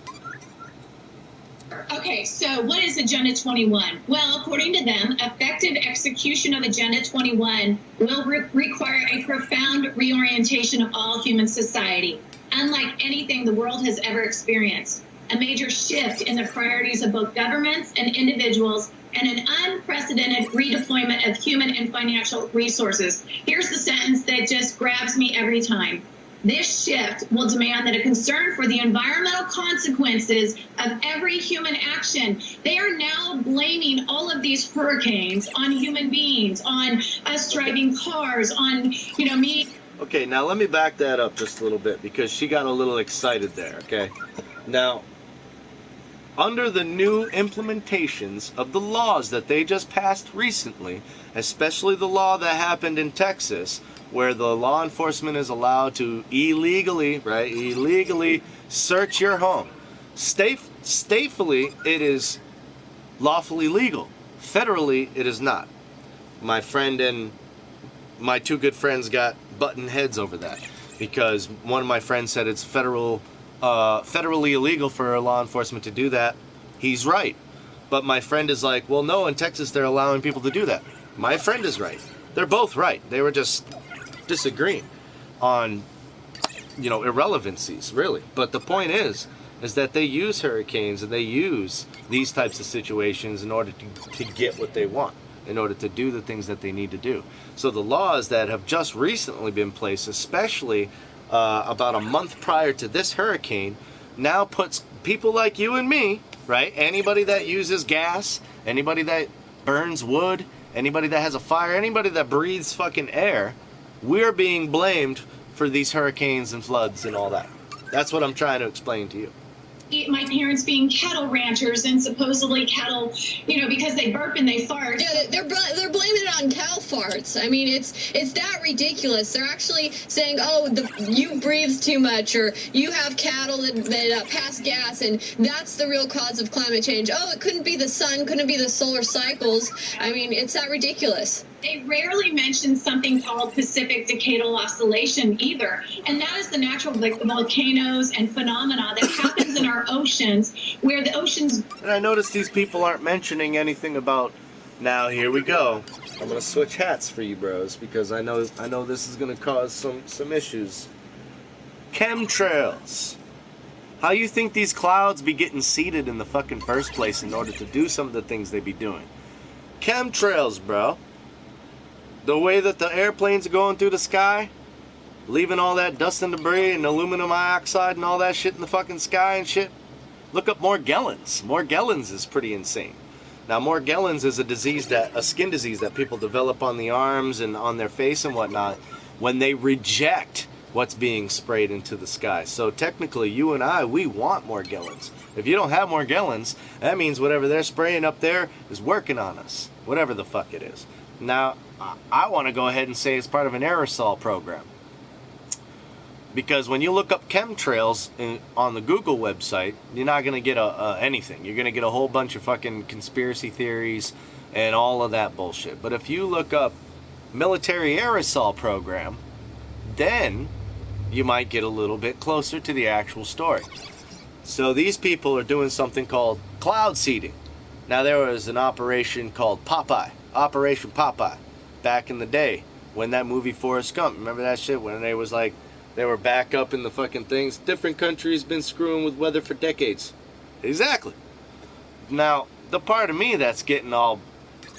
Okay, so what is Agenda 21? Well, according to them, effective execution of Agenda 21 will require a profound reorientation of all human society, unlike anything the world has ever experienced. A major shift in the priorities of both governments and individuals, and an unprecedented redeployment of human and financial resources. Here's the sentence that just grabs me every time. This shift will demand that a concern for the environmental consequences of every human action. They are now blaming all of these hurricanes on human beings, on us driving cars, on, me. Okay, now let me back that up just a little bit because she got a little excited there, okay? Now, under the new implementations of the laws that they just passed recently, especially the law that happened in Texas, where the law enforcement is allowed to illegally search your home. Statefully, it is lawfully legal. Federally, it is not. My friend and my two good friends got button heads over that because one of my friends said it's federally illegal for law enforcement to do that. He's right. But my friend is like, well, no, in Texas they're allowing people to do that. My friend is right. They're both right. They were just disagreeing on, irrelevancies, really. But the point is that they use hurricanes and they use these types of situations in order to get what they want, in order to do the things that they need to do. So the laws that have just recently been placed, especially about a month prior to this hurricane, now puts people like you and me, right? Anybody that uses gas, anybody that burns wood, anybody that has a fire, anybody that breathes fucking air, we're being blamed for these hurricanes and floods and all that. That's what I'm trying to explain to you. My parents being cattle ranchers and supposedly cattle, because they burp and they fart. Yeah, they're blaming it on cow farts. I mean, it's that ridiculous. They're actually saying, oh, you breathe too much, or you have cattle that pass gas, and that's the real cause of climate change. Oh, it couldn't be the sun, couldn't be the solar cycles. I mean, it's that ridiculous. They rarely mention something called Pacific Decadal Oscillation either, and that is the natural volcanoes and phenomena that happens in our oceans, where the oceans... And I notice these people aren't mentioning anything about, now here we go, I'm going to switch hats for you bros, because I know this is going to cause some issues. Chemtrails. How you think these clouds be getting seeded in the fucking first place in order to do some of the things they be doing? Chemtrails, bro. The way that the airplanes are going through the sky, leaving all that dust and debris and aluminum dioxide and all that shit in the fucking sky and shit. Look up Morgellons. Morgellons is pretty insane. Now, Morgellons is a skin disease that people develop on the arms and on their face and whatnot when they reject what's being sprayed into the sky. So technically, you and I, we want Morgellons. If you don't have Morgellons, that means whatever they're spraying up there is working on us. Whatever the fuck it is. Now, I want to go ahead and say it's part of an aerosol program. Because when you look up chemtrails on the Google website, you're not going to get anything. You're going to get a whole bunch of fucking conspiracy theories and all of that bullshit. But if you look up military aerosol program, then you might get a little bit closer to the actual story. So these people are doing something called cloud seeding. Now, there was an operation called Popeye, Operation Popeye. back in the day when that movie Forrest Gump, remember that shit when they was like, they were back up in the fucking things. Different countries been screwing with weather for decades. Exactly. Now, the part of me that's getting all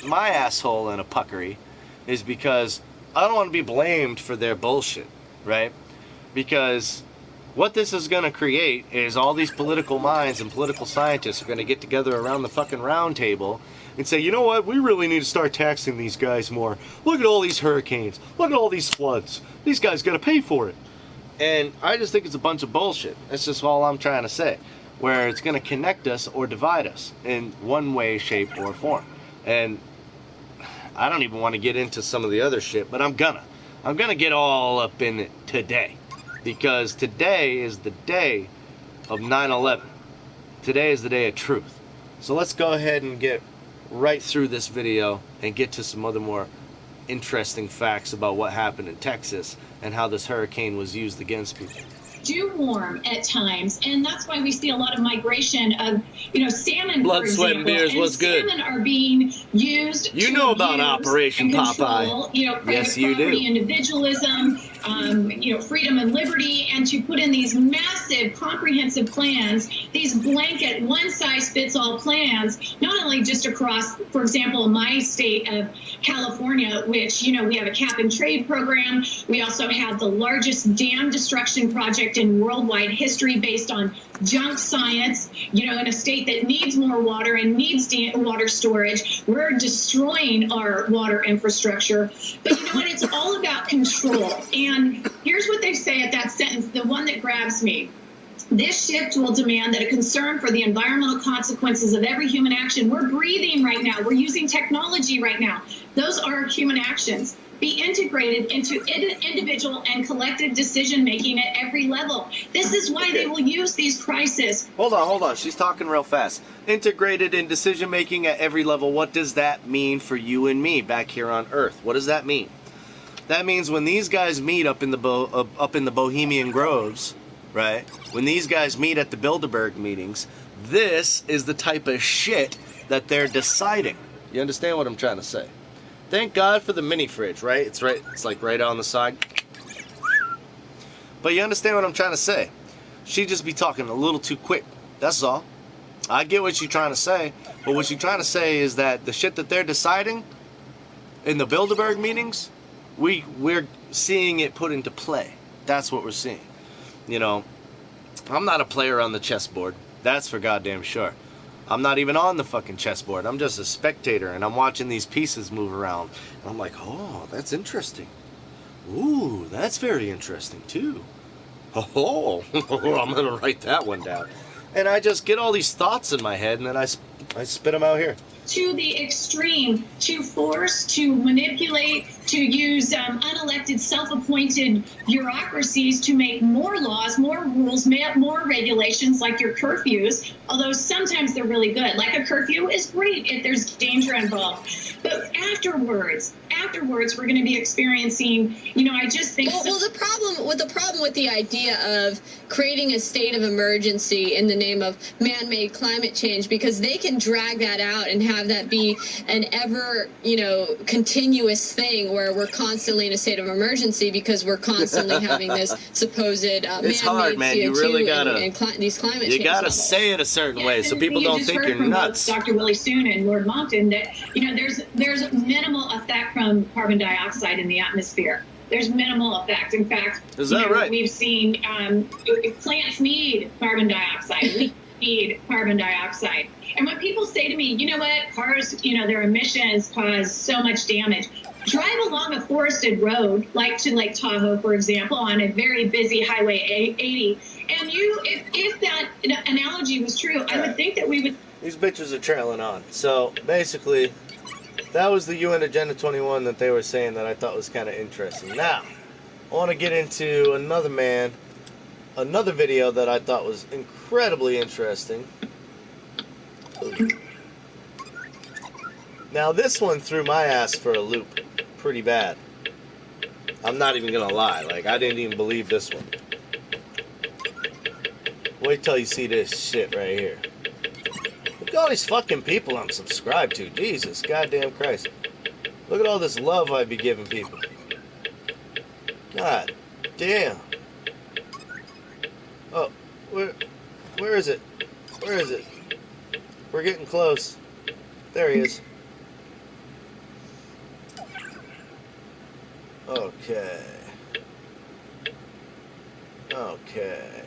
my asshole in a puckery is because I don't want to be blamed for their bullshit, right? Because what this is going to create is all these political minds and political scientists are going to get together around the fucking round table and say, you know what, we really need to start taxing these guys more. Look at all these hurricanes. Look at all these floods. These guys got to pay for it. And I just think it's a bunch of bullshit. That's just all I'm trying to say. Where it's going to connect us or divide us in one way, shape, or form. And I don't even want to get into some of the other shit, but I'm gonna get all up in it today. Because today is the day of 9/11. Today is the day of truth. So let's go ahead and get right through this video and get to some other more interesting facts about what happened in Texas and how this hurricane was used against people. Do warm at times, and that's why we see a lot of migration of, salmon. Blood, sweat, and beers. What's good? Salmon are being used. You know about Operation Popeye. Yes, you do. Individualism, freedom and liberty, and to put in these massive, comprehensive plans, these blanket, one-size-fits-all plans, not only just across, for example, my state of California, which, we have a cap-and-trade program. We also have the largest dam destruction project in worldwide history based on junk science, in a state that needs more water and needs water storage. We're destroying our water infrastructure. But you know what? It's all about control. And here's what they say at that sentence, the one that grabs me. This shift will demand that a concern for the environmental consequences of every human action we're breathing right now, we're using technology right now, those are human actions, be integrated into individual and collective decision-making at every level. This is why they will use these crises. Hold on. She's talking real fast. Integrated in decision-making at every level. What does that mean for you and me back here on Earth? What does that mean? That means when these guys meet up in the Bohemian Groves, right? When these guys meet at the Bilderberg meetings, this is the type of shit that they're deciding. You understand what I'm trying to say? Thank God for the mini fridge, right? It's like right on the side. But you understand what I'm trying to say? She just be talking a little too quick. That's all. I get what she's trying to say, but what she's trying to say is that the shit that they're deciding in the Bilderberg meetings, we're seeing it put into play. That's what we're seeing. I'm not a player on the chessboard. That's for goddamn sure. I'm not even on the fucking chessboard. I'm just a spectator, and I'm watching these pieces move around. And I'm like, oh, that's interesting. Ooh, that's very interesting, too. Oh, I'm going to write that one down. And I just get all these thoughts in my head, and then I spit them out here. To the extreme, to force, to manipulate, to use unelected, self-appointed bureaucracies to make more laws, more rules, more regulations, like your curfews, although sometimes they're really good. Like a curfew is great if there's danger involved. But afterwards, we're going to be experiencing, I just think... Well, the problem with the idea of creating a state of emergency in the name of man-made climate change, because they can drag that out and have that be an ever, continuous thing where we're constantly in a state of emergency because we're constantly having this supposed it's hard, man. CO2 you really gotta these climate change you gotta levels. say it a certain way so people don't think you're nuts. Dr. Willie Soon and Lord Monckton, that there's minimal effect from carbon dioxide in the atmosphere. There's minimal effect. In fact, is that right? We've seen plants need carbon dioxide. We need carbon dioxide. And when people say to me, you know what, cars, their emissions cause so much damage. Drive along a forested road, like to Lake Tahoe, for example, on a very busy Highway 80. And if that analogy was true, I would think that we would... These bitches are trailing on. So, basically, that was the UN Agenda 21 that they were saying that I thought was kind of interesting. Now, I want to get into another video that I thought was incredibly interesting. Now, this one threw my ass for a loop pretty bad. I'm not even gonna lie. Like, I didn't even believe this one. Wait till you see this shit right here. Look at all these fucking people I'm subscribed to. Jesus goddamn Christ. Look at all this love I be giving people. God damn. Oh, where is it? Where is it? We're getting close. There he is. Okay. Okay.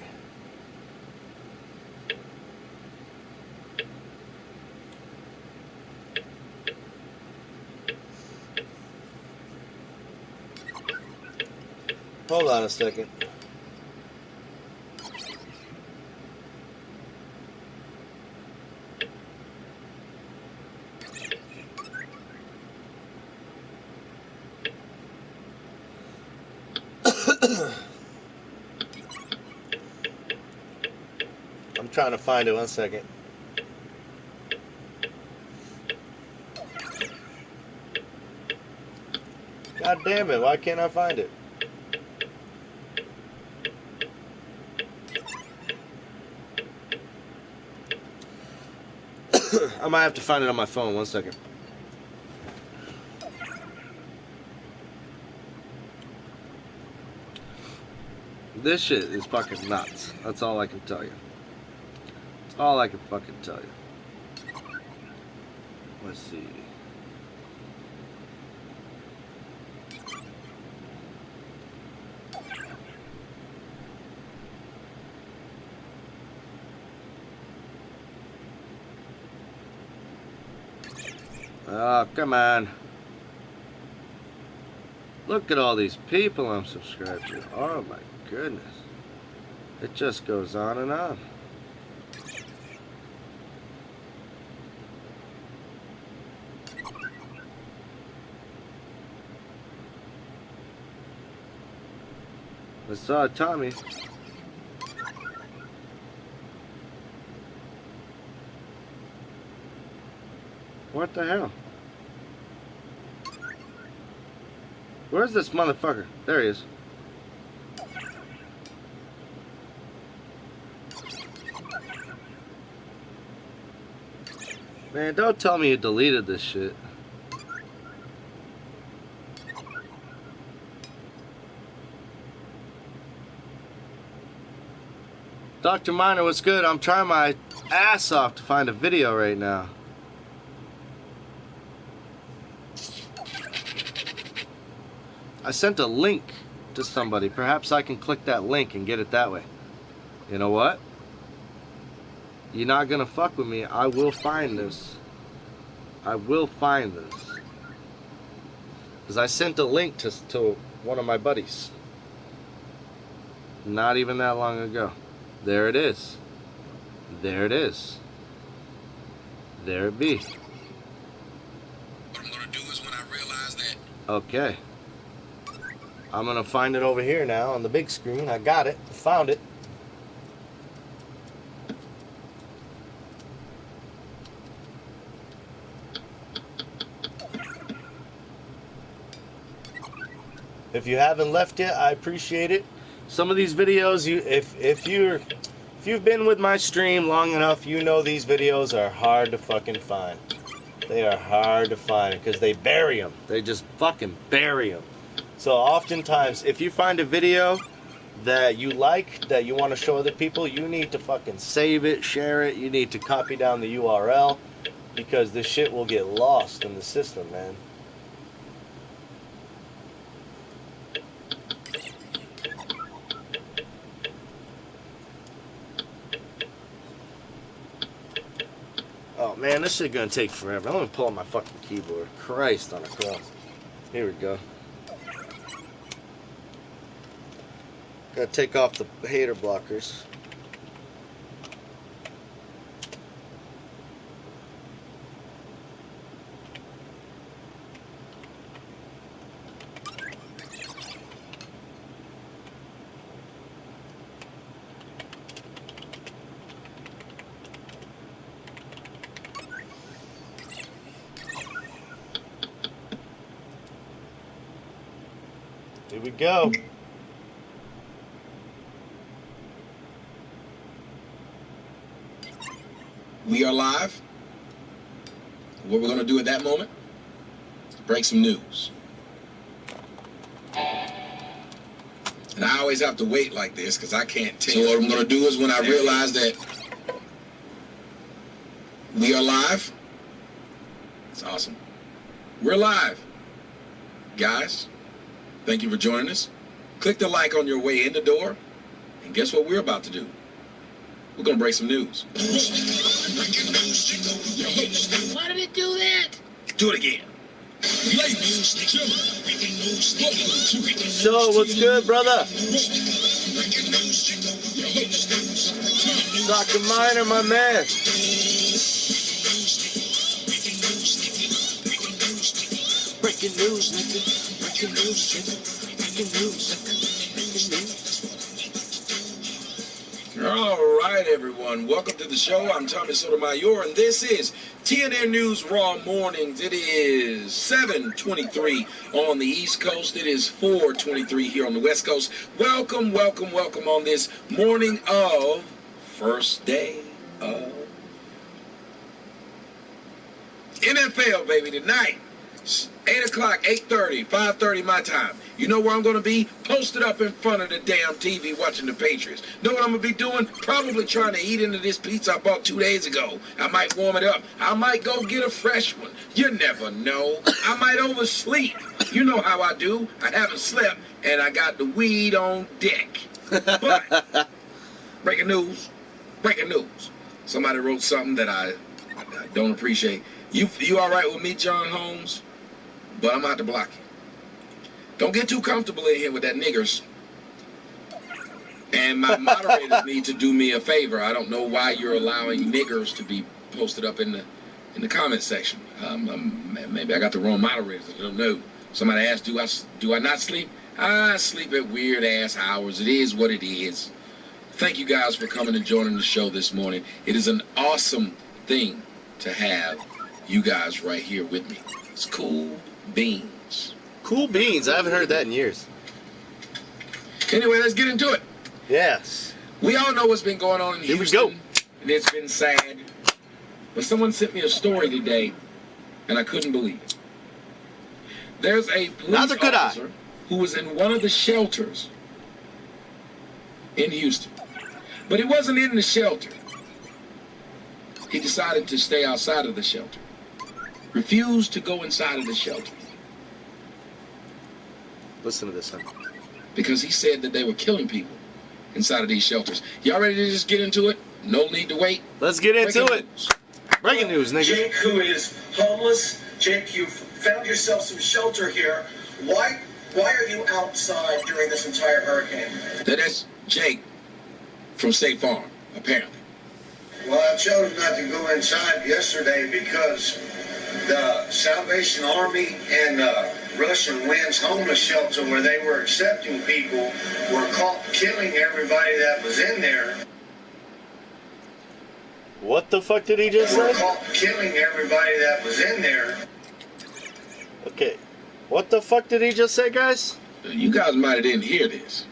Hold on a second. I'm trying to find it. 1 second. God damn it, why can't I find it? I might have to find it on my phone. 1 second. This shit is fucking nuts. That's all I can tell you. That's all I can fucking tell you. Let's see. Oh, come on. Look at all these people I'm subscribed to. Oh my goodness. It just goes on and on. I saw Tommy. What the hell? Where's this motherfucker? There he is. Man, don't tell me you deleted this shit. Dr. Miner, what's good? I'm trying my ass off to find a video right now. I sent a link to somebody. Perhaps I can click that link and get it that way. You know what? You're not gonna fuck with me. I will find this. I will find this. Because I sent a link to one of my buddies. Not even that long ago. There it is. There it is. There it be. What I'm gonna do is when I realize that. Okay. I'm gonna find it over here now on the big screen. I got it. Found it. If you haven't left yet, I appreciate it. Some of these videos, if you've been with my stream long enough, you know these videos are hard to fucking find. They are hard to find because they bury them. They just fucking bury them. So oftentimes, if you find a video that you like, that you want to show other people, you need to fucking save it, share it. You need to copy down the URL because this shit will get lost in the system, man. Oh man, this shit gonna take forever. I'm gonna pull out my fucking keyboard. Christ on a cross. Here we go. Gotta take off the hater blockers. Here we go. We are live. What we're going to do at that moment break some news. And I always have to wait like this because I can't tell. So what I'm going to do is when I realize that we are live, it's awesome. We're live. Guys, thank you for joining us. Click the like on your way in the door. And guess what we're about to do? We're going to break some news. Why did it do that? Do it again. So, what's good, brother? Dr. Miner, my man. Breaking news, nigga. Breaking news, nigga. Breaking news, nigga. Breaking news. All right, everyone. Welcome to the show. I'm Tommy Sotomayor, and this is TNN News Raw Mornings. It is 7:23 on the East Coast. It is 4:23 here on the West Coast. Welcome, welcome, welcome on this morning of first day of NFL, baby, tonight. 8 o'clock, 8:30, 5:30 my time. You know where I'm going to be? Posted up in front of the damn TV watching the Patriots. Know what I'm going to be doing? Probably trying to eat into this pizza I bought 2 days ago. I might warm it up. I might go get a fresh one. You never know. I might oversleep. You know how I do. I haven't slept, and I got the weed on deck. But, breaking news. Breaking news. Somebody wrote something that I don't appreciate. You all right with me, John Holmes? But I'm out to block you. Don't get too comfortable in here with that niggers. And my moderators need to do me a favor. I don't know why you're allowing niggers to be posted up in the comment section. Maybe I got the wrong moderators. I don't know. Somebody asked, do I not sleep? I sleep at weird ass hours. It is what it is. Thank you guys for coming and joining the show this morning. It is an awesome thing to have you guys right here with me. It's cool beans. Cool beans. I haven't heard that in years. Anyway, let's get into it. Yes. We all know what's been going on in Houston. Here we go. And it's been sad. But someone sent me a story today, and I couldn't believe it. There's a police officer who was in one of the shelters in Houston. But he wasn't in the shelter. He decided to stay outside of the shelter. Refused to go inside of the shelter. Listen to this, son. Because he said that they were killing people inside of these shelters. Y'all ready to just get into it? No need to wait. Let's get into it. Breaking news, nigga. Jake, who is homeless. Jake, you've found yourself some shelter here. Why are you outside during this entire hurricane? That's Jake from State Farm, apparently. Well, I chose not to go inside yesterday because the Salvation Army and Russian Wind's homeless shelter where they were accepting people were caught killing everybody that was in there. What the fuck did he just say? Were caught killing everybody that was in there. Okay. What the fuck did he just say, guys? You guys might have didn't hear this.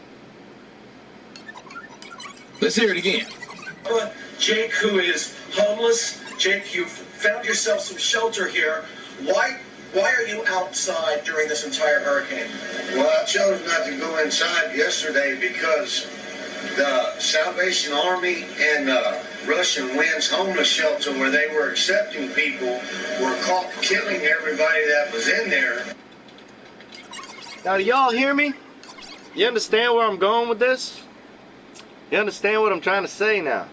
Let's hear it again. Jake, who is homeless. Jake, you've found yourself some shelter here. Why are you outside during this entire hurricane? Well, I chose not to go inside yesterday because the Salvation Army and Russian Wind's homeless shelter where they were accepting people were caught killing everybody that was in there. Now, do y'all hear me? You understand where I'm going with this? You understand what I'm trying to say now?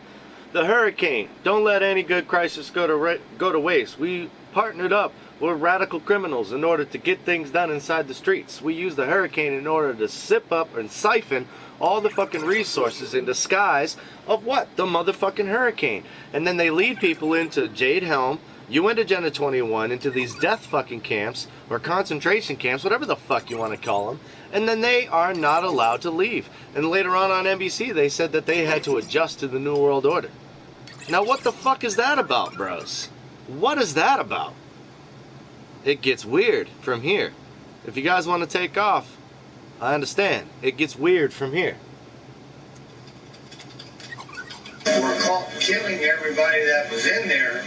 The hurricane. Don't let any good crisis go to waste. We partnered up with radical criminals in order to get things done inside the streets. We used the hurricane in order to sip up and siphon all the fucking resources in disguise of what? The motherfucking hurricane. And then they lead people into Jade Helm, UN Agenda 21, into these death fucking camps or concentration camps, whatever the fuck you want to call them. And then they are not allowed to leave. And later on NBC, they said that they had to adjust to the New World Order. Now, what the fuck is that about, bros? What is that about? It gets weird from here. If you guys want to take off, I understand. It gets weird from here. Were caught killing everybody that was in there.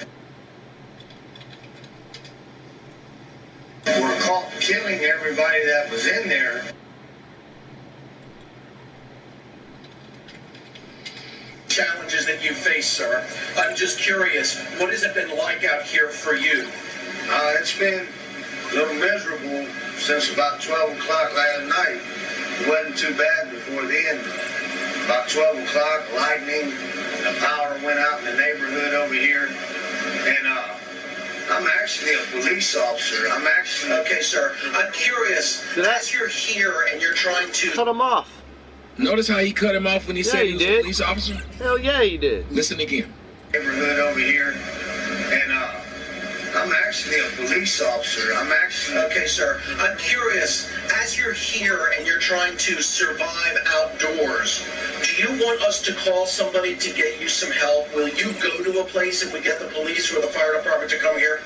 were caught killing everybody that was in there. Challenges that you face, sir. I'm just curious, what has it been like out here for you? It's been a little miserable since about 12 o'clock last night. It wasn't too bad before then. About 12 o'clock, lightning, the power went out in the neighborhood over here. And I'm actually a police officer. Okay, sir. I'm curious, as you're here and you're trying to... Cut him off. Notice how he cut him off when he said he was a police officer? Hell yeah, he did. Listen again. Neighborhood over here. And I'm actually a police officer. Okay, sir. I'm curious, as you're here and you're trying to survive outdoors, do you want us to call somebody to get you some help? Will you go to a place if we get the police or the fire department to come here?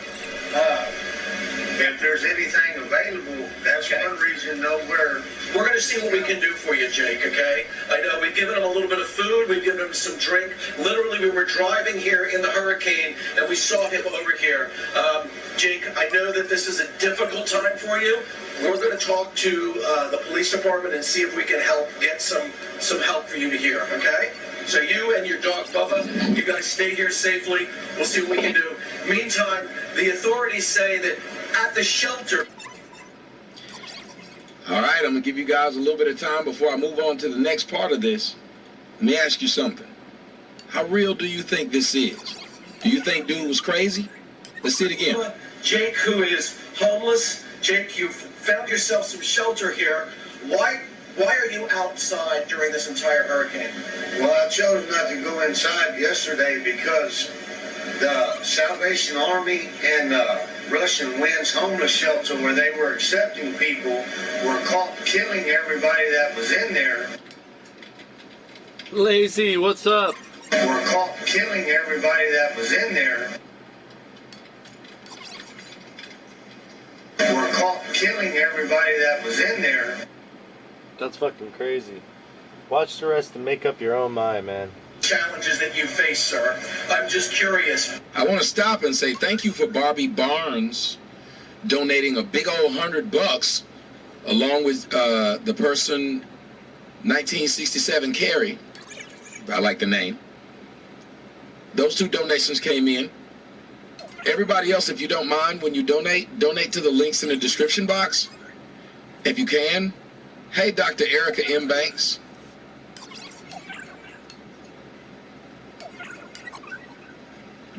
If there's anything available, that's one reason nowhere. We're going to see what we can do for you, Jake, okay? I know we've given him a little bit of food, we've given him some drink. Literally, we were driving here in the hurricane, and we saw him over here. Jake, I know that this is a difficult time for you. We're going to talk to the police department and see if we can help get some help for you to hear, okay? So you and your dog, Bubba, you guys stay here safely. We'll see what we can do. Meantime, the authorities say that at the shelter... All right, I'm going to give you guys a little bit of time before I move on to the next part of this. Let me ask you something. How real do you think this is? Do you think dude was crazy? Let's see it again. Jake, who is homeless. Jake, you found yourself some shelter here. Why are you outside during this entire hurricane? Well, I chose not to go inside yesterday because the Salvation Army and the Russian Winds homeless shelter where they were accepting people were caught killing everybody that was in there. Lazy, what's up? Were caught killing everybody that was in there. Were caught killing everybody that was in there. That's fucking crazy. Watch the rest and make up your own mind, man. Challenges that you face, sir. I'm just curious. I want to stop and say thank you for Barbie Barnes donating a big old $100 along with the person 1967 Carrie. I like the name. Those two donations came in. Everybody else, if you don't mind, when you donate to the links in the description box. If you can. Hey, Dr. Erica M. Banks.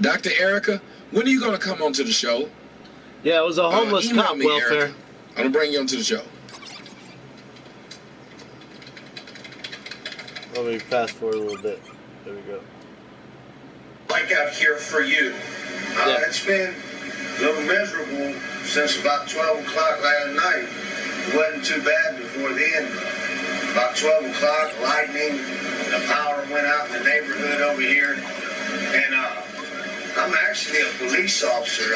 Dr. Erica, when are you going to come onto the show? Yeah, it was a homeless cop welfare. Erica. I'm going to bring you onto the show. Let me fast forward a little bit. There we go. Like out here for you. It's been a little miserable since about 12 o'clock last night. It wasn't too bad before then. About 12 o'clock, lightning, the power went out in the neighborhood over here. And I'm actually a police officer.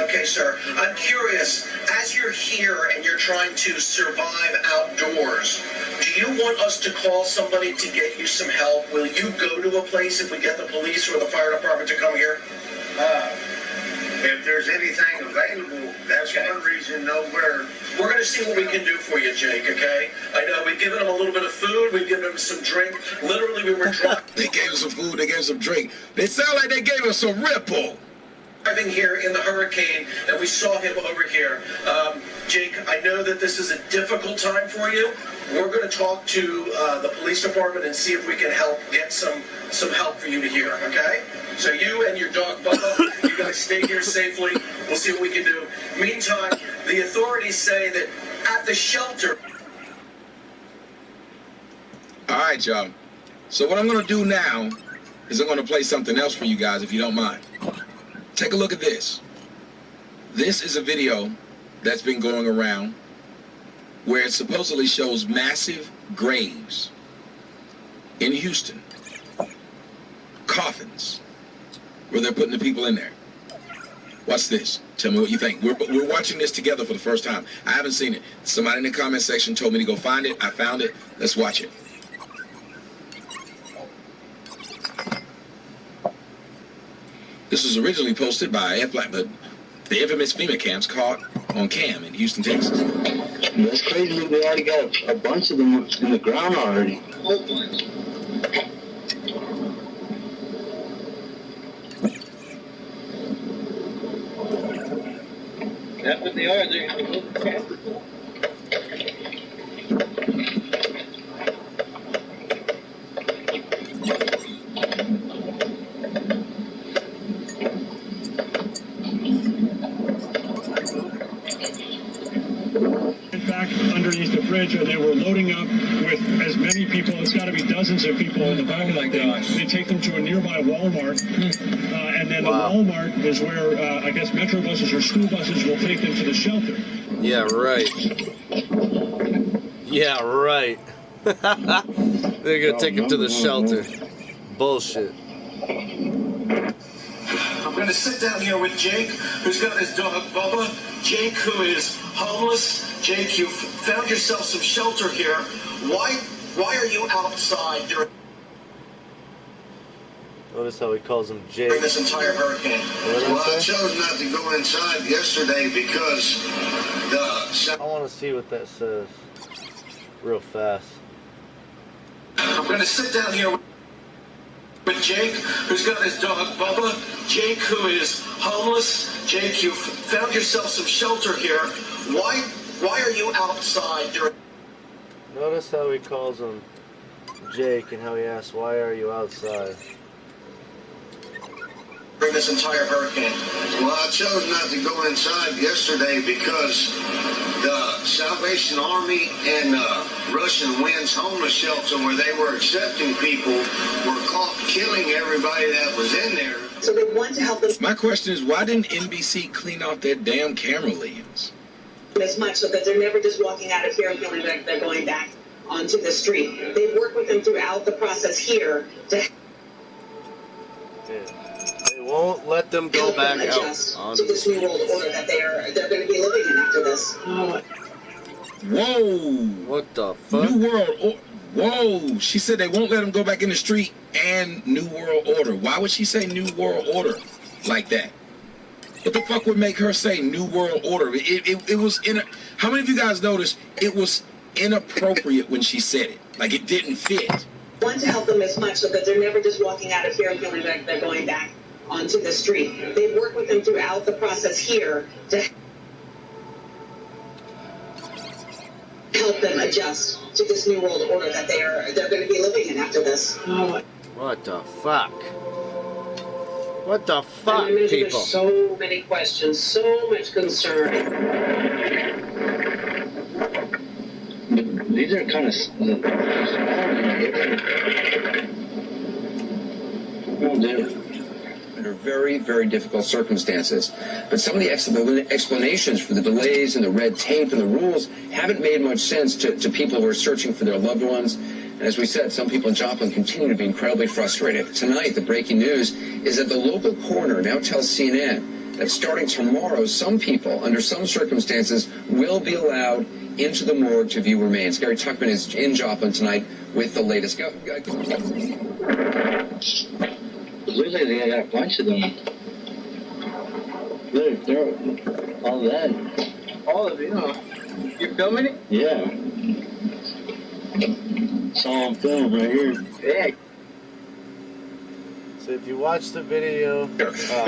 Okay, sir. I'm curious, as you're here and you're trying to survive outdoors, do you want us to call somebody to get you some help? Will you go to a place if we get the police or the fire department to come here? If there's anything available, that's one reason nowhere. We're going to see what we can do for you, Jake, okay? I know we've given him a little bit of food, we've given him some drink. Literally, we were driving. They gave him some food, they gave him some drink. They sound like they gave us some Ripple. Driving here in the hurricane, and we saw him over here. Jake, I know that this is a difficult time for you. We're going to talk to the police department and see if we can help get some help for you to hear, okay? So you and your dog, Bubba, you guys stay here safely. We'll see what we can do. Meantime, the authorities say that at the shelter... All right, y'all. So what I'm going to do now is I'm going to play something else for you guys, if you don't mind. Take a look at this. This is a video that's been going around where it supposedly shows massive graves in Houston. Coffins where they're putting the people in there. Watch this. Tell me what you think. We're watching this together for the first time. I haven't seen it. Somebody in the comment section told me to go find it. I found it. Let's watch it. This was originally posted by F. Black, but The infamous FEMA camps caught on cam in Houston, Texas. That's crazy. They already got a bunch of them in the ground already. That's what they are. They're back underneath the bridge, and they were loading up with as many people. It's got to be dozens of people in the back. Like they take them to a nearby Walmart, and then the Walmart is where I guess metro buses or school buses will take them to the shelter. Yeah, right. Yeah, right. They're gonna take him to the shelter. Bullshit. I'm going to sit down here with Jake, who's got his dog Bubba. Jake, who is homeless. Jake, you found yourself some shelter here. Why are you outside during Notice how he calls him Jake. this entire hurricane? Well, I chose not to go inside yesterday because I want to see what that says real fast. I'm going to sit down here with Jake, who's got his dog Bubba. Jake, who is homeless. Jake, you found yourself some shelter here. Why are you outside during... Notice how he calls him Jake and how he asks, why are you outside? during this entire hurricane? Well, I chose not to go inside yesterday because the Salvation Army and Russian Winds homeless shelter where they were accepting people were caught killing everybody that was in there. So they want to help them. My question is, why didn't NBC clean off their damn camera lens? As much so that they're never just walking out of here and feeling like they're going back onto the street. They work with them throughout the process here to They won't let them go back out to this new world order that they're going to be living in after this. Whoa! What the fuck? New World Order. Whoa! She said they won't let them go back in the street and New World Order. Why would she say New World Order like that? What the fuck would make her say New World Order? It was how many of you guys noticed it was inappropriate when she said it? Like it didn't fit. Want to help them as much so that they're never just walking out of here and feeling like they're going back onto the street. They work with them throughout the process here to help them adjust to this new world order that they're going to be living in after this. What the fuck? What the fuck, people? There's so many questions, so much concern. These are kind of under very, very difficult circumstances. But some of the explanations for the delays and the red tape and the rules haven't made much sense to people who are searching for their loved ones. And as we said, some people in Joplin continue to be incredibly frustrated. Tonight, the breaking news is that the local coroner now tells CNN that starting tomorrow, some people, under some circumstances, will be allowed into the morgue to view remains. Gary Tuckman is in Joplin tonight with the latest. Looks like they got a bunch of them. They're all that. All of it, huh? You're filming it? Yeah. It's all on film right here. Yeah. So if you watch the video...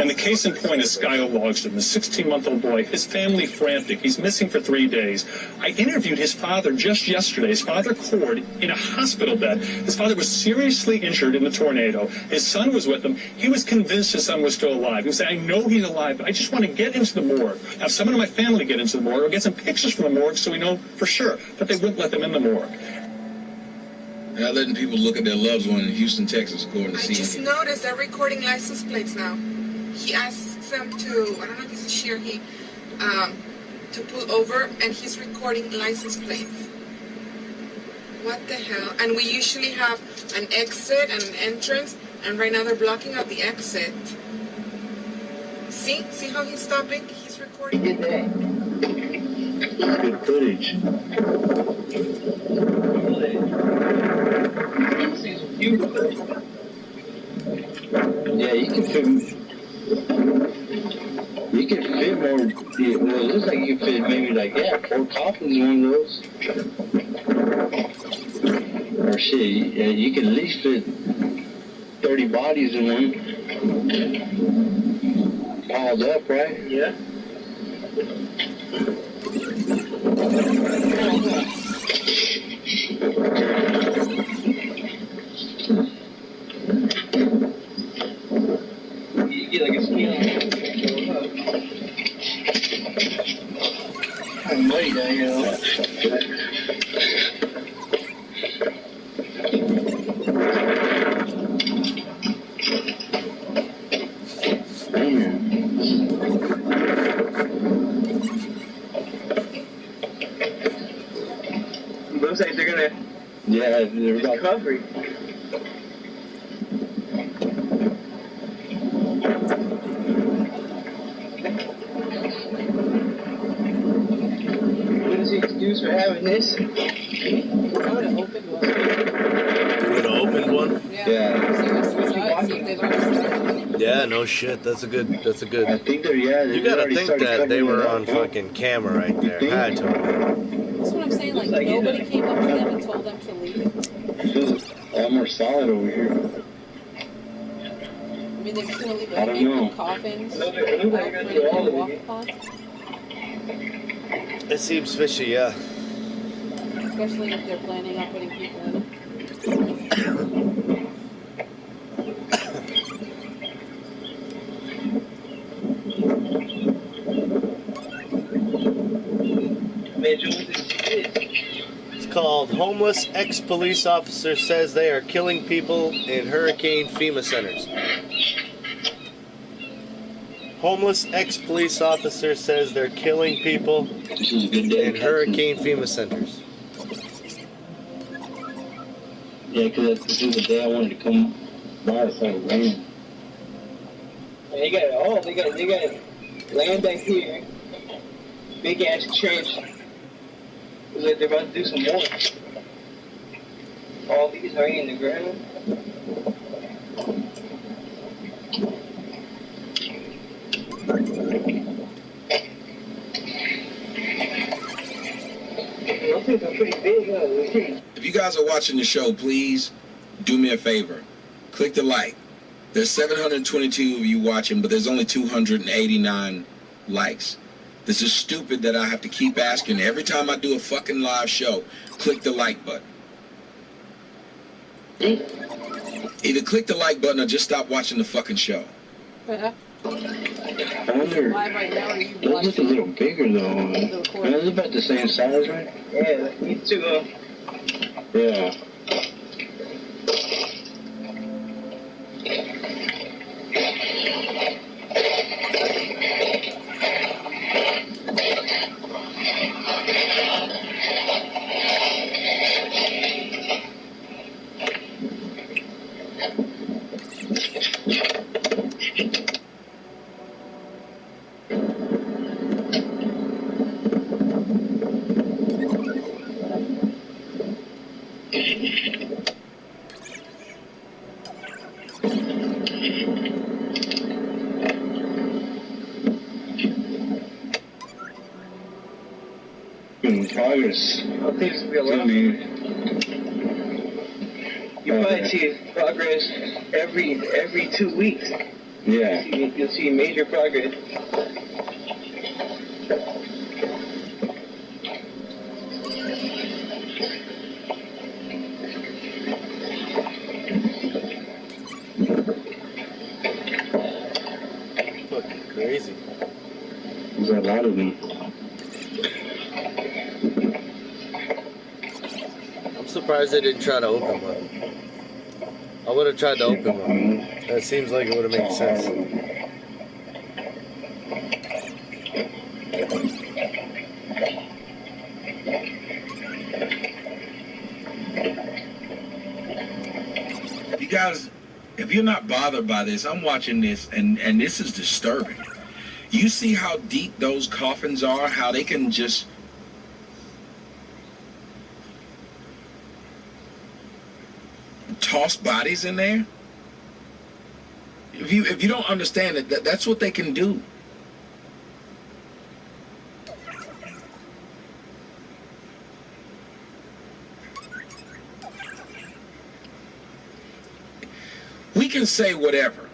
And the case in point is Sky Logston, the 16-month-old boy. His family frantic. He's missing for 3 days. I interviewed his father just yesterday. His father, Cord, in a hospital bed. His father was seriously injured in the tornado. His son was with him. He was convinced his son was still alive. He was saying, I know he's alive, but I just want to get into the morgue. Have someone in my family get into the morgue or get some pictures from the morgue so we know for sure. But they wouldn't let them in the morgue. Not letting people look at their loved one in Houston, Texas, according to CNN. I just noticed they're recording license plates now. He asks them to, I don't know if it's she or he, to pull over, and he's recording license plates. What the hell? And we usually have an exit and an entrance, and right now they're blocking out the exit. See how he's stopping? He's recording. Good day. Good footage. Yeah, you can film. You can fit more. Well, it looks like you can fit maybe like 4 coffins in one of those. Or shit, you can at least fit 30 bodies in one. Piled up, right? Yeah. You get like a skin on it. Kind of muddy down here, though. Looks like they're gonna. Yeah, they're about recovery. What is the excuse for having this? I would have opened one. You would have opened one? Yeah. Yeah, no shit. That's a good. I think they're, You gotta think that they were on fucking camera right there. Had to. That's what I'm saying. Like nobody came up to them and told them to leave. Feels a lot more solid over here. I mean, they're just gonna leave I don't know. coffins. Look like you're gonna do all of it. It seems fishy, yeah. Especially if they're planning on putting people in it. It's called Homeless Ex-Police Officer Says They Are Killing People in Hurricane FEMA Centers. Homeless ex-police officer says they're killing people in Hurricane FEMA centers. Yeah, because this is the day I wanted to come by. It's like raining. And they got land back here. Big ass trench. It's like they're about to do some more. All these are in the ground. If you guys are watching the show, please do me a favor. Click the like. There's 722 of you watching, but there's only 289 likes. This is stupid that I have to keep asking every time I do a fucking live show. Click the like button. Either click the like button or just stop watching the fucking show. I wonder, those look a little bigger though. Those about the same size, right? Yeah, me too. Yeah. In progress. I think it's gonna be a lot. You might see progress every 2 weeks. Yeah. You'll see major progress. Fucking crazy. There's a lot of them. I'm surprised they didn't try to open one. I would have tried to open one. That seems like it would have made sense. You guys, if you're not bothered by this, I'm watching this, and this is disturbing. You see how deep those coffins are, how they can just toss bodies in there? If you don't understand it, that's what they can do. We can say whatever.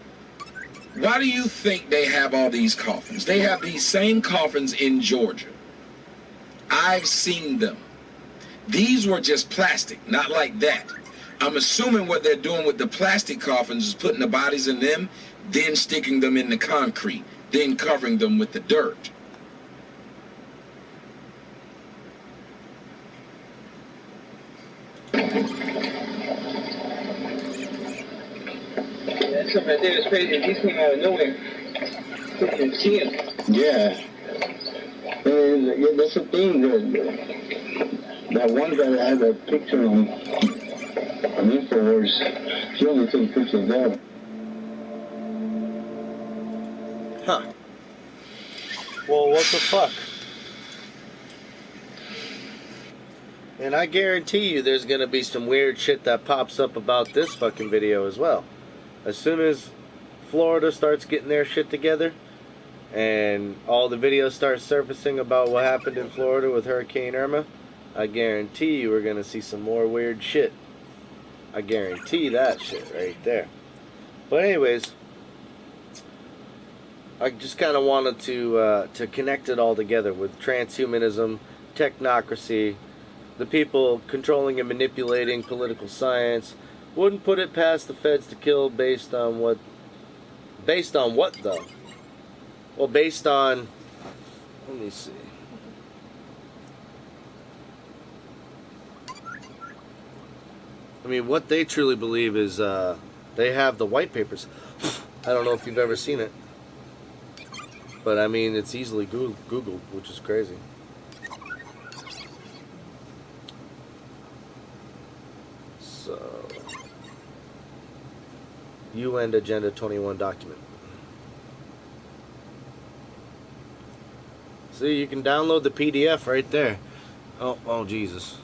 Why do you think they have all these coffins? They have these same coffins in Georgia. I've seen them. These were just plastic, not like that. I'm assuming what they're doing with the plastic coffins is putting the bodies in them, then sticking them in the concrete, then covering them with the dirt. That's something right there. It's crazy. These came out of nowhere. Couldn't see him. Yeah. Yeah, that's the thing. That one guy that had that picture on InfoWars, he only took pictures there. Huh. Well, what the fuck? And I guarantee you there's going to be some weird shit that pops up about this fucking video as well. As soon as Florida starts getting their shit together and all the videos start surfacing about what happened in Florida with Hurricane Irma, I guarantee you we're going to see some more weird shit. I guarantee that shit right there. But anyways, I just kind of wanted to connect it all together with transhumanism, technocracy, the people controlling and manipulating political science. Wouldn't put it past the feds to kill based on what? Based on what though? Well, based on, let me see. I mean, what they truly believe is they have the white papers. I don't know if you've ever seen it, but I mean, it's easily Googled, which is crazy. So, UN Agenda 21 document. See, you can download the PDF right there. Oh, Jesus.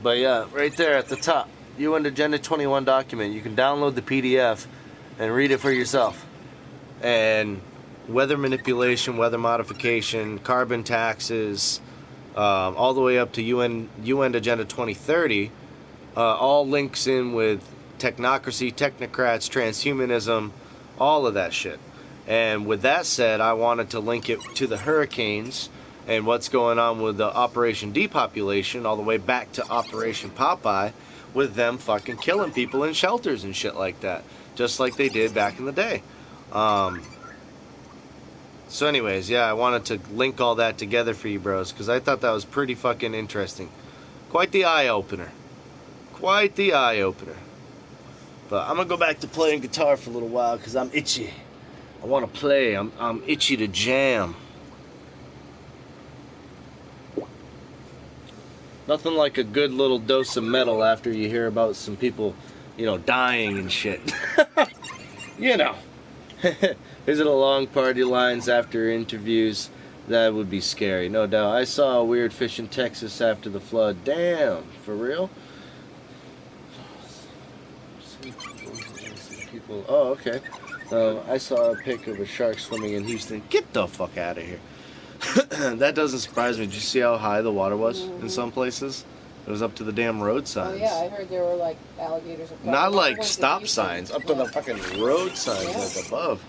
But yeah, right there at the top, UN Agenda 21 document. You can download the PDF and read it for yourself. And weather manipulation, weather modification, carbon taxes, all the way up to UN Agenda 2030, all links in with technocracy, technocrats, transhumanism, all of that shit. And with that said, I wanted to link it to the hurricanes and what's going on with the Operation Depopulation all the way back to Operation Popeye, with them fucking killing people in shelters and shit like that, just like they did back in the day. So anyways, yeah, I wanted to link all that together for you bros, because I thought that was pretty fucking interesting. Quite the eye-opener. Quite the eye-opener. But I'm going to go back to playing guitar for a little while, because I'm itchy. I want to play. I'm itchy to jam. Nothing like a good little dose of metal after you hear about some people, dying and shit. Visit along party lines after interviews. That would be scary, no doubt. I saw a weird fish in Texas after the flood. Damn, for real? People. Oh, okay. I saw a pic of a shark swimming in Houston. Get the fuck out of here. That doesn't surprise me. Did you see how high the water was in some places? It was up to the damn road signs. Oh yeah, I heard there were like alligators. Not like stop signs, up to the fucking road signs, like above.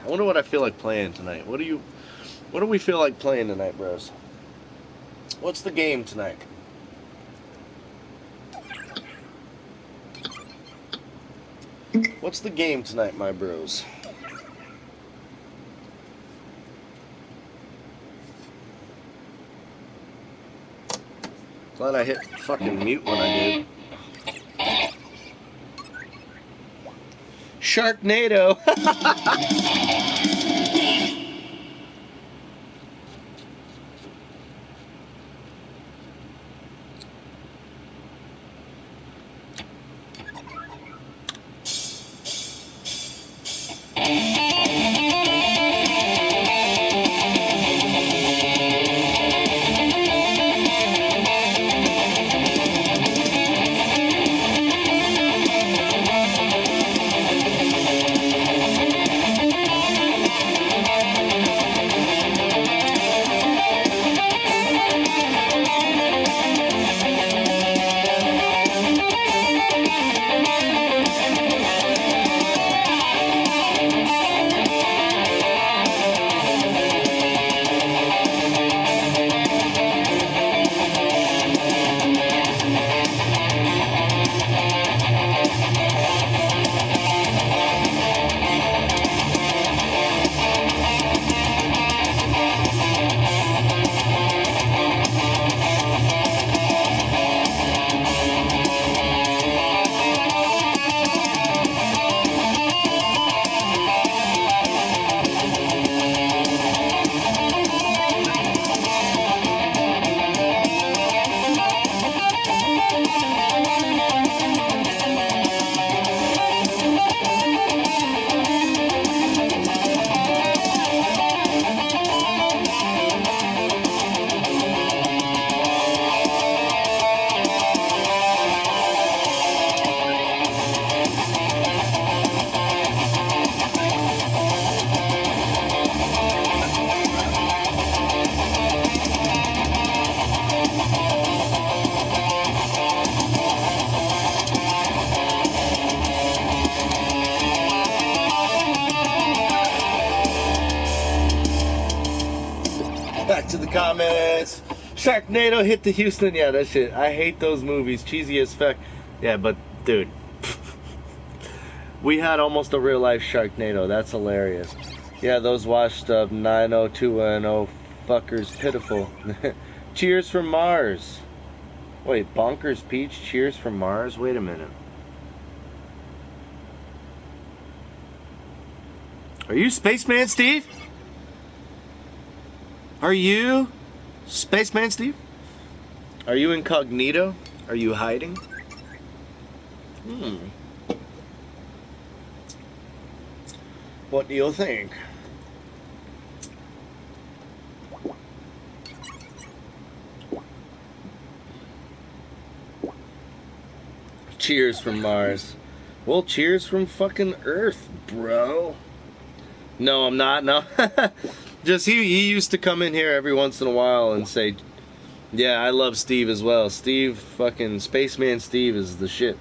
I wonder what I feel like playing tonight. What do we feel like playing tonight, bros? What's the game tonight? What's the game tonight, my bros? Glad I hit fucking mute when I did. Sharknado! Sharknado hit the Houston. Yeah, that shit. I hate those movies. Cheesy as fuck. Yeah, but dude, we had almost a real life Sharknado. That's hilarious. Yeah, those washed up 90210 fuckers pitiful. Cheers from Mars. Wait, Bonkers Peach, cheers from Mars? Wait a minute. Are you Spaceman Steve? Are you Spaceman Steve? Are you incognito? Are you hiding? What do you think? Cheers from Mars. Well, cheers from fucking Earth, bro. No, I'm not. No. Just he used to come in here every once in a while and say, yeah, I love Steve as well. Steve, fucking Spaceman Steve is the shit.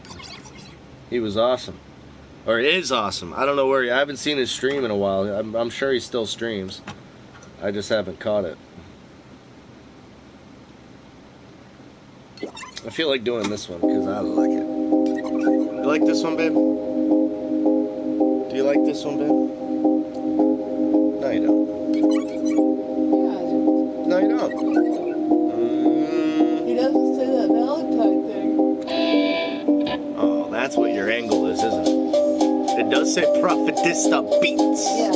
He was awesome. Or is awesome. I don't know where I haven't seen his stream in a while. I'm sure he still streams. I just haven't caught it. I feel like doing this one because I like it. You like this one, babe? Do you like this one, babe? No, you don't. No, you don't. He doesn't say that Valentine thing. Oh, that's what your angle is, isn't it? It does say Prophetista Beats. Yeah.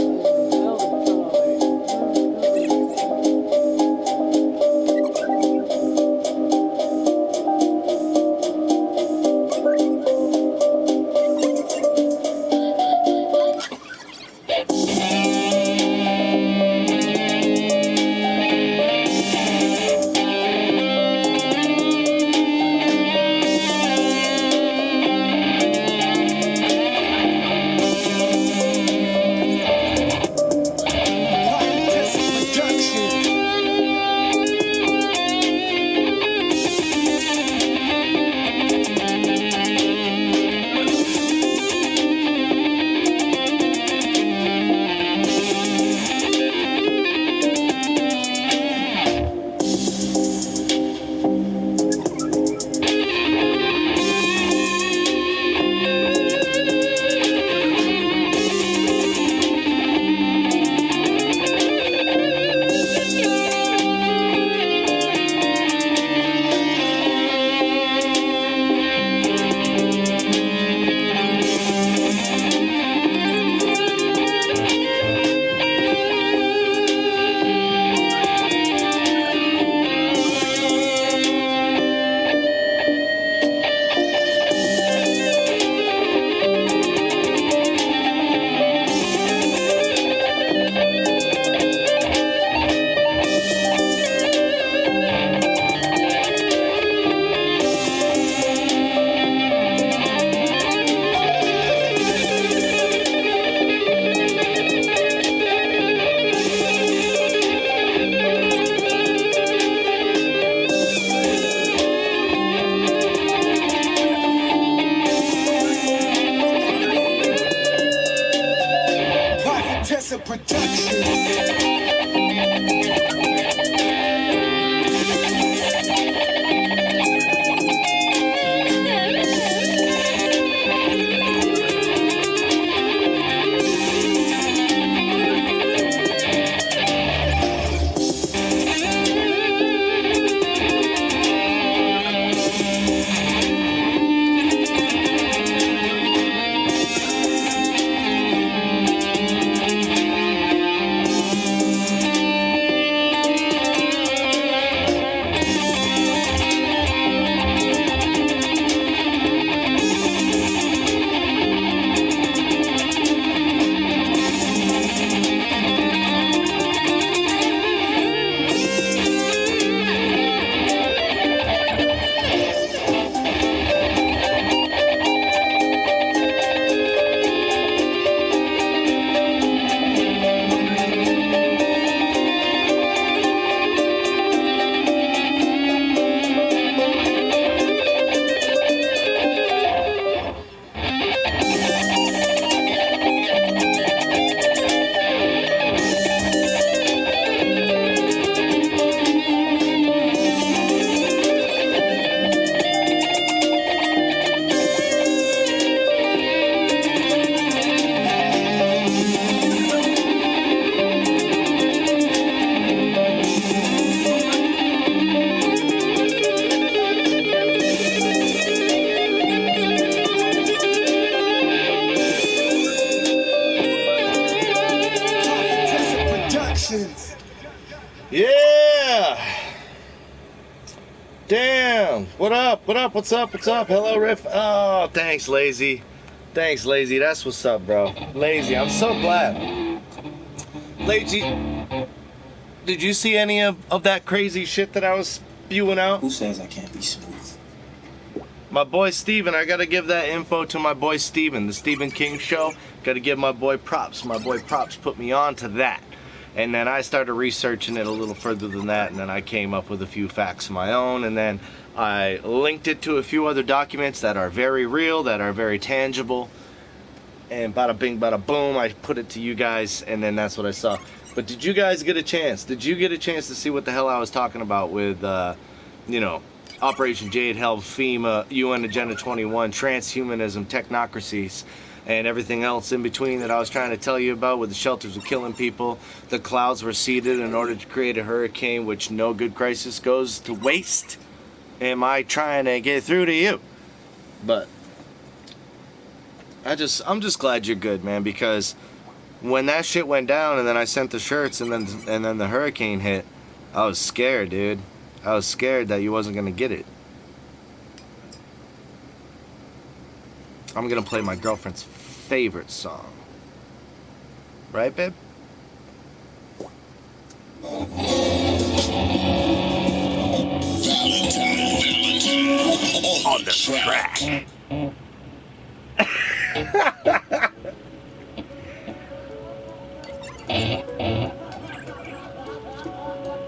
What up? What up? What's up? What's up? Hello, Riff. Oh, thanks, Lazy. Thanks, Lazy. That's what's up, bro. Lazy, I'm so glad. Lazy, did you see any of that crazy shit that I was spewing out? Who says I can't be smooth? My boy Steven, I gotta give that info to my boy Steven, the Stephen King Show. Gotta give my boy props. My boy Props put me on to that. And then I started researching it a little further than that, and then I came up with a few facts of my own, and then I linked it to a few other documents that are very real, that are very tangible. And bada bing, bada boom, I put it to you guys, and then that's what I saw. But did you guys get a chance? Did you get a chance to see what the hell I was talking about with, Operation Jade, Hell, FEMA, UN Agenda 21, transhumanism, technocracies, and everything else in between that I was trying to tell you about, where the shelters were killing people, the clouds were seeded in order to create a hurricane, which no good crisis goes to waste? Am I trying to get through to you? But I'm just glad you're good, man, because when that shit went down and then I sent the shirts and then the hurricane hit, I was scared, dude. I was scared that you wasn't gonna get it. I'm gonna play my girlfriend's favorite song. Right, babe? On the track.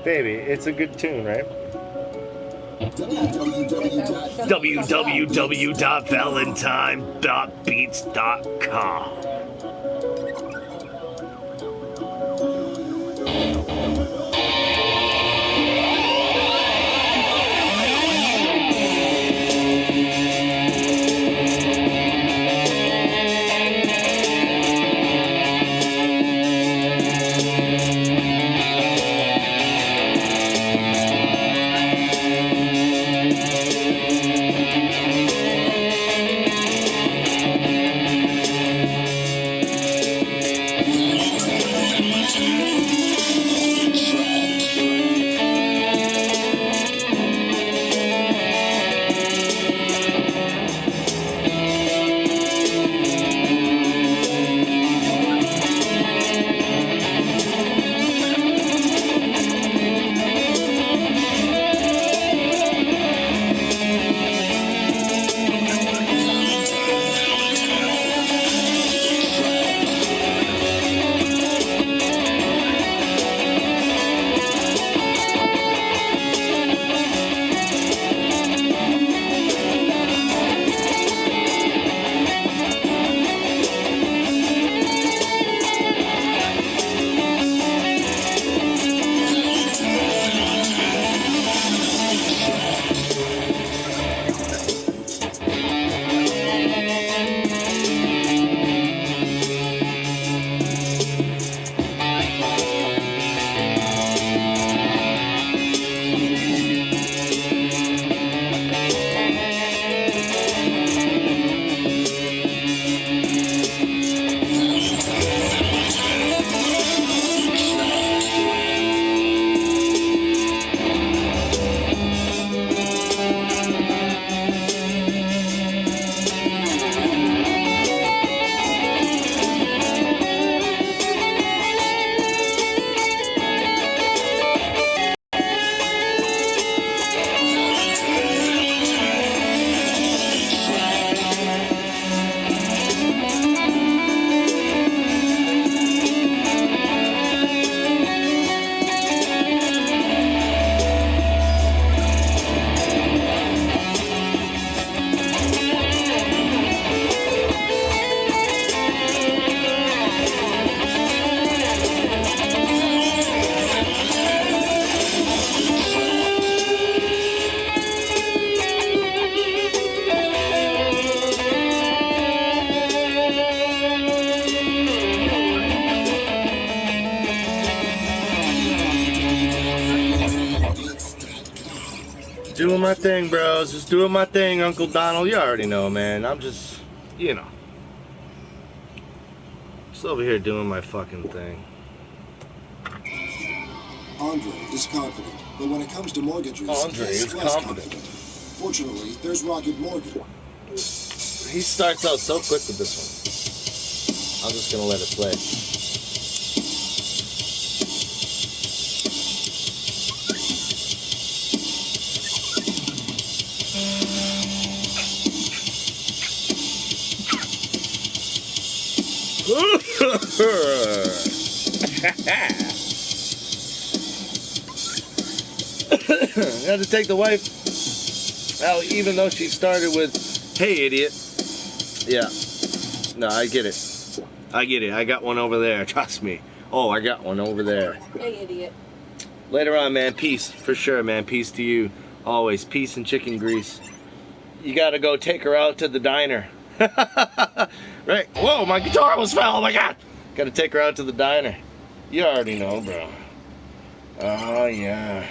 Baby, it's a good tune, right? www.valentine.beats.com. Doing my thing, bros. Just doing my thing, Uncle Donald. You already know, man. I'm just, just over here doing my fucking thing. Andre is confident, but when it comes to mortgages, Andre is confident. Unfortunately, there's Rocket Morgan. He starts out so quick with this one. I'm just gonna let it play. Had to take the wife out, even though she started with, "Hey, idiot." Yeah. No, I get it. I get it. I got one over there. Trust me. Oh, I got one over there. Hey, idiot. Later on, man. Peace. For sure, man. Peace to you. Always. Peace and chicken grease. You gotta go take her out to the diner. Right. Whoa, my guitar almost fell. Oh, my God. Gotta take her out to the diner. You already know, bro. Oh, yeah.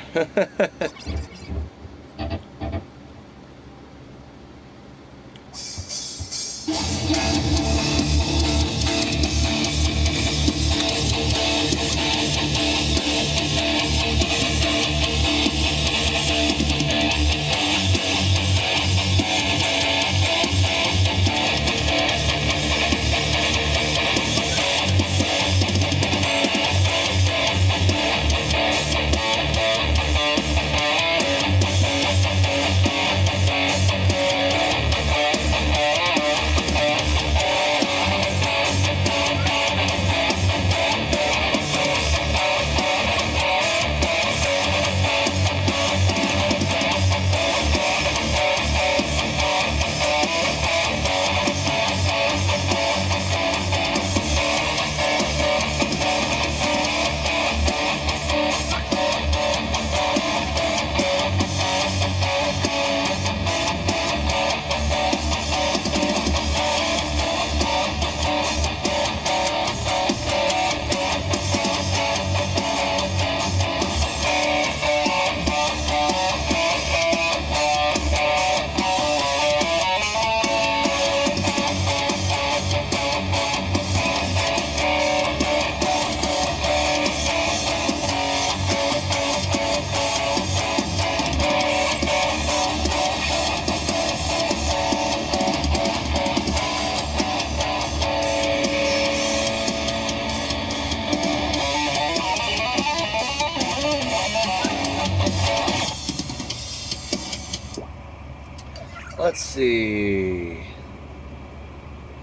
Let's see.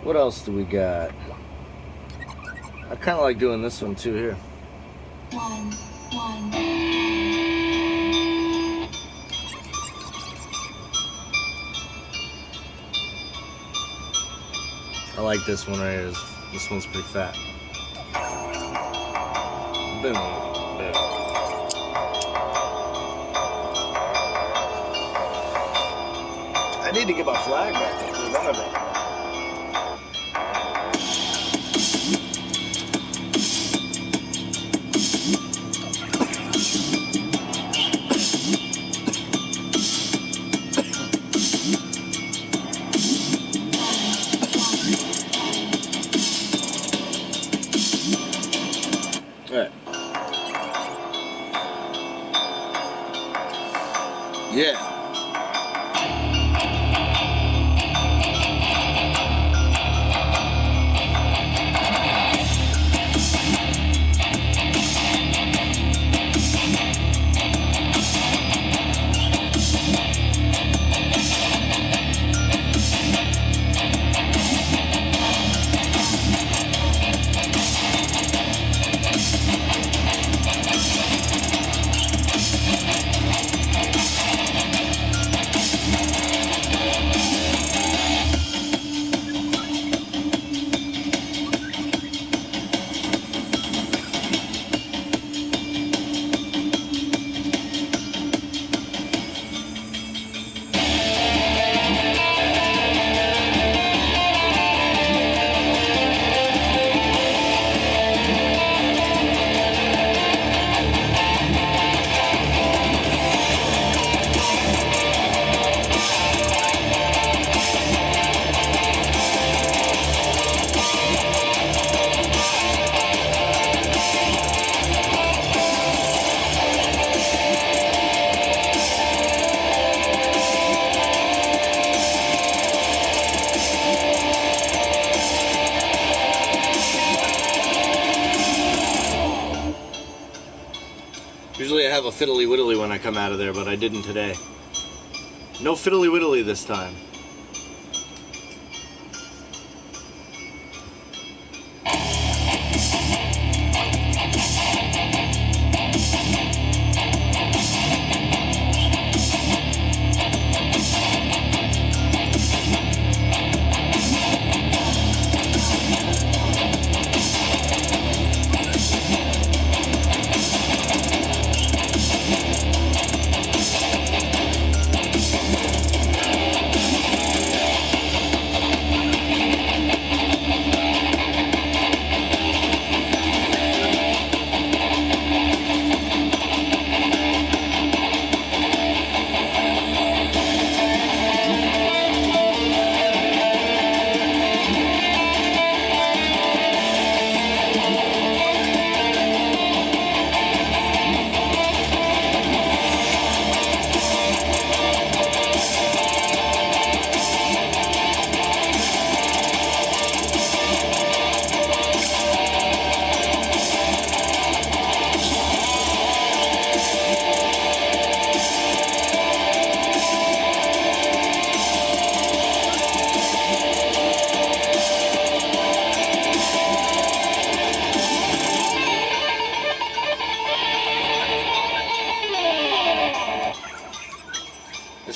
What else do we got? I kind of like doing this one too here. I like this one right here. This one's pretty fat. Boom. Boom. I need to get my flag back. Remember that. Right. Yeah. have a fiddly widdly when I come out of there, but I didn't today. No fiddly widdly this time.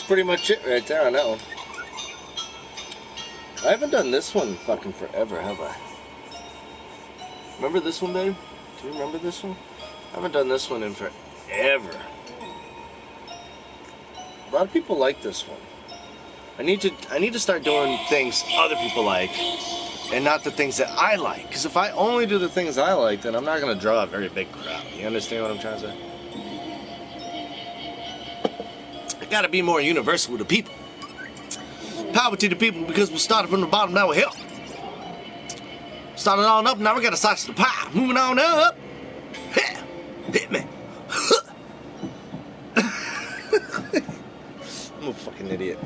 Pretty much it right there on that one. I haven't done this one fucking forever, have I? Remember this one, babe? Do you remember this one? I haven't done this one in forever. A lot of people like this one. I need to start doing things other people like and not the things that I like. Because if I only do the things I like, then I'm not going to draw a very big crowd. You understand what I'm trying to say? Gotta be more universal with the people. Power to the people, because we started from the bottom, now we're here. Started on up, now we got a slice of the pie. Moving on up. Hit me. I'm a fucking idiot.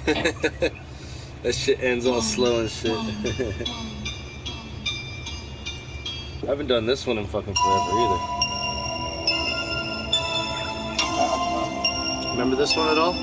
That shit ends all slow and shit. I haven't done this one in fucking forever either. Remember this one at all?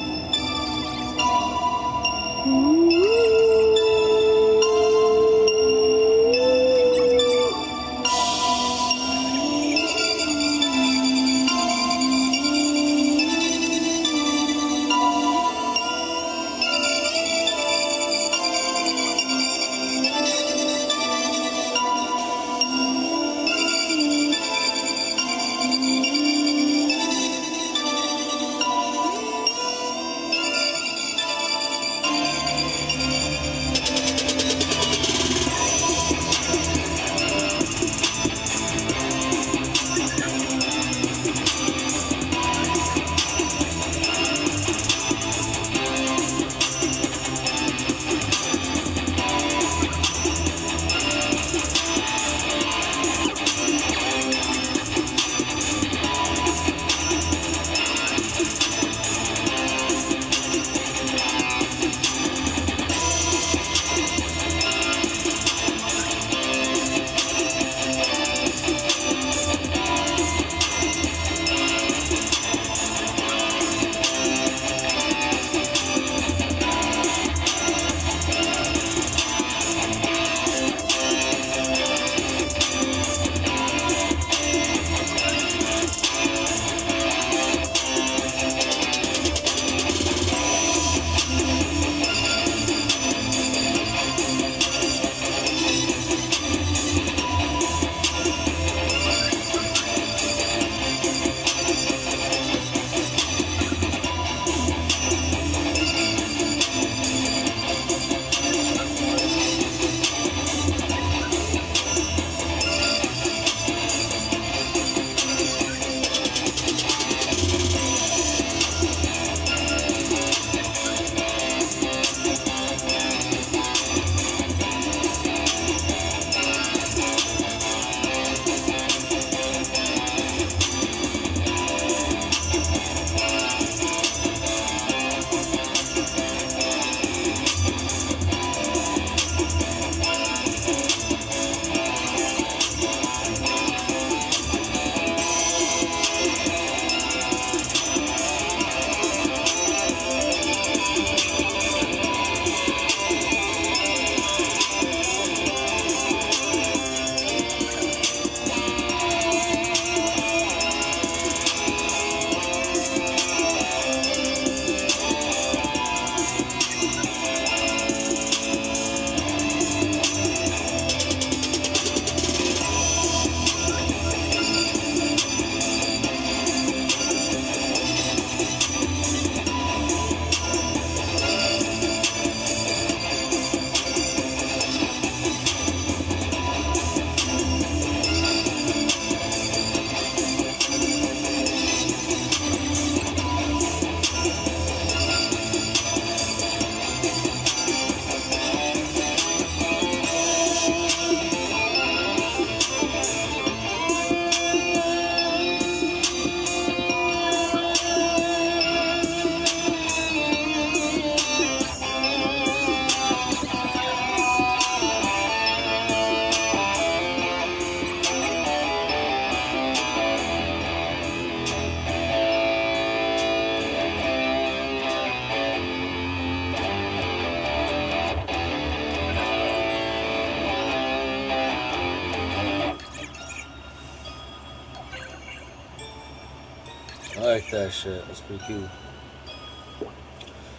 I like that shit. That's pretty cool.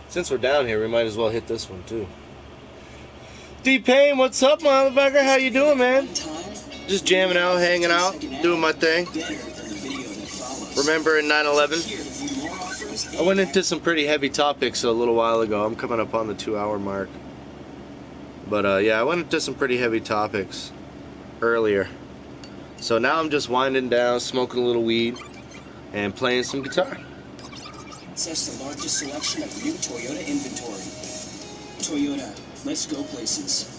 Since we're down here, we might as well hit this one too. D-Pain, what's up, motherfucker? How you doing, man? Just jamming out, hanging out, doing my thing. Remember in 9/11? I went into some pretty heavy topics a little while ago. I'm coming up on the 2-hour mark. But yeah, I went into some pretty heavy topics earlier. So now I'm just winding down, smoking a little weed, and playing some guitar. Access the largest selection of new Toyota inventory. Toyota, let's go places.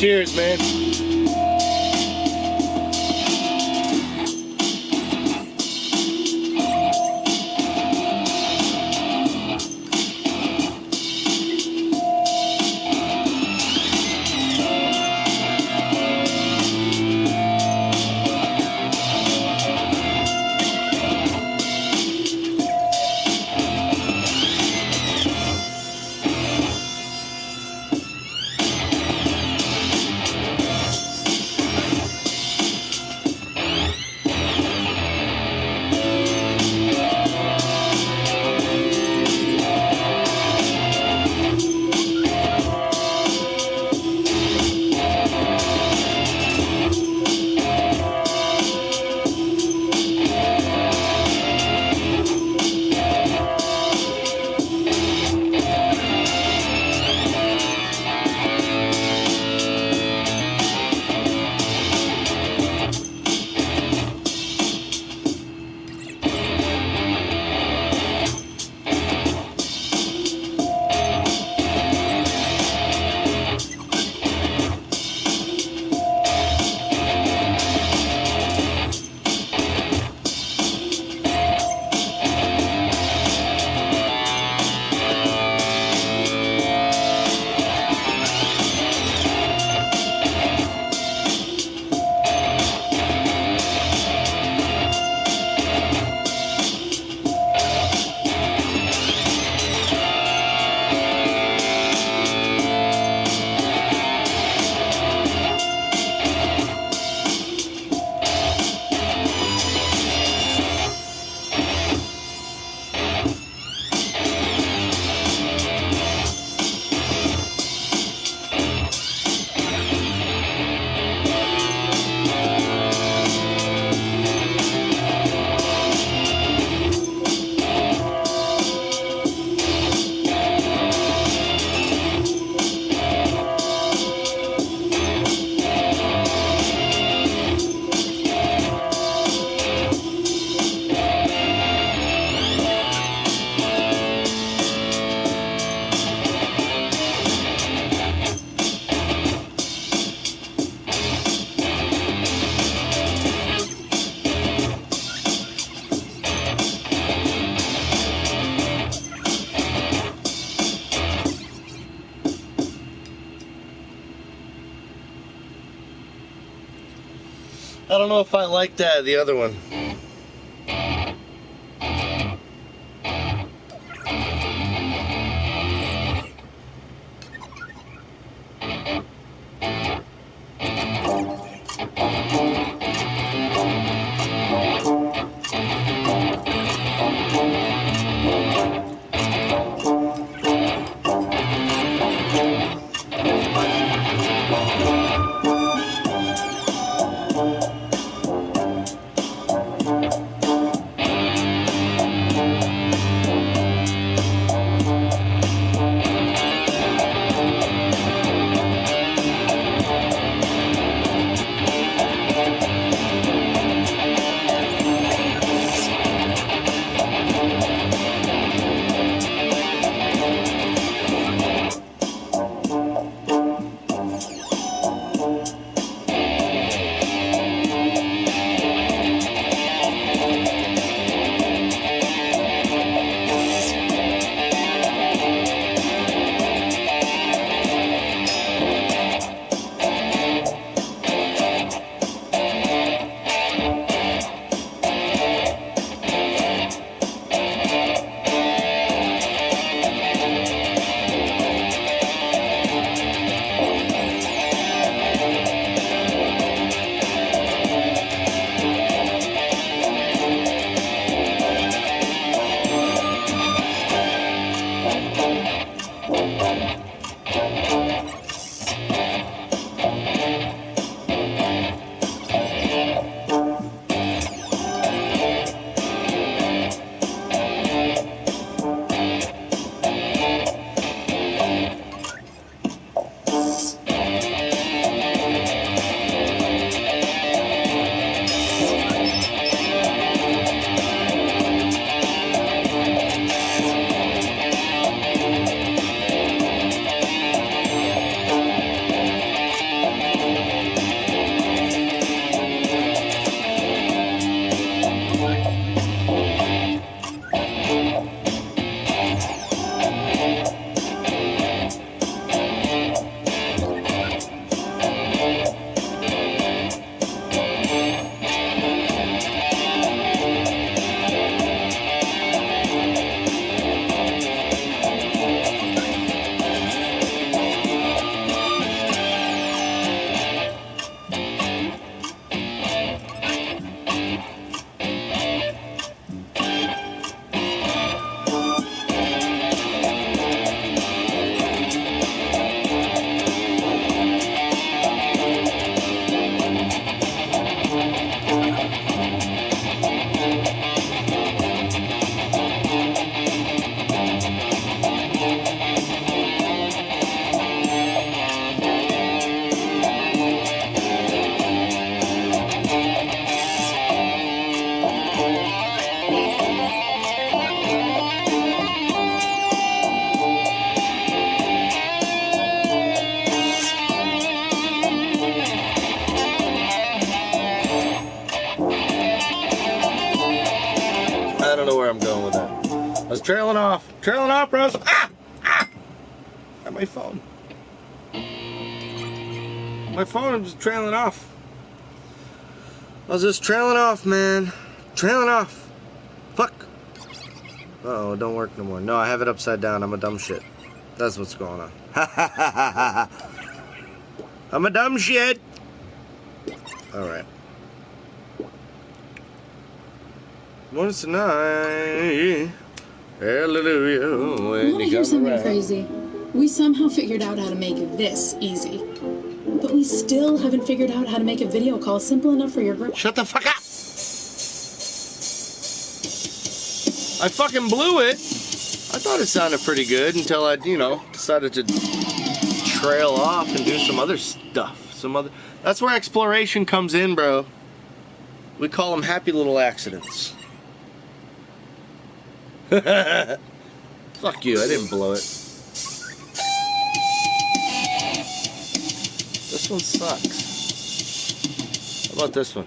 Cheers, man. I don't know if I like that, the other one. I'm going with that. I was trailing off. Trailing off, bros. Ah! Ah! Got my phone. My phone, I'm just trailing off. I was just trailing off, man. Trailing off. Fuck. Uh-oh, it don't work no more. No, I have it upside down. I'm a dumb shit. That's what's going on. Ha ha ha ha ha. I'm a dumb shit. Alright. Once tonight. Hallelujah. Want to hear something crazy? We somehow figured out how to make this easy. But we still haven't figured out how to make a video call simple enough for your group. Shut the fuck up! I fucking blew it. I thought it sounded pretty good until I, decided to trail off and do some other stuff. That's where exploration comes in, bro. We call them happy little accidents. Fuck you, I didn't blow it. This one sucks. How about this one?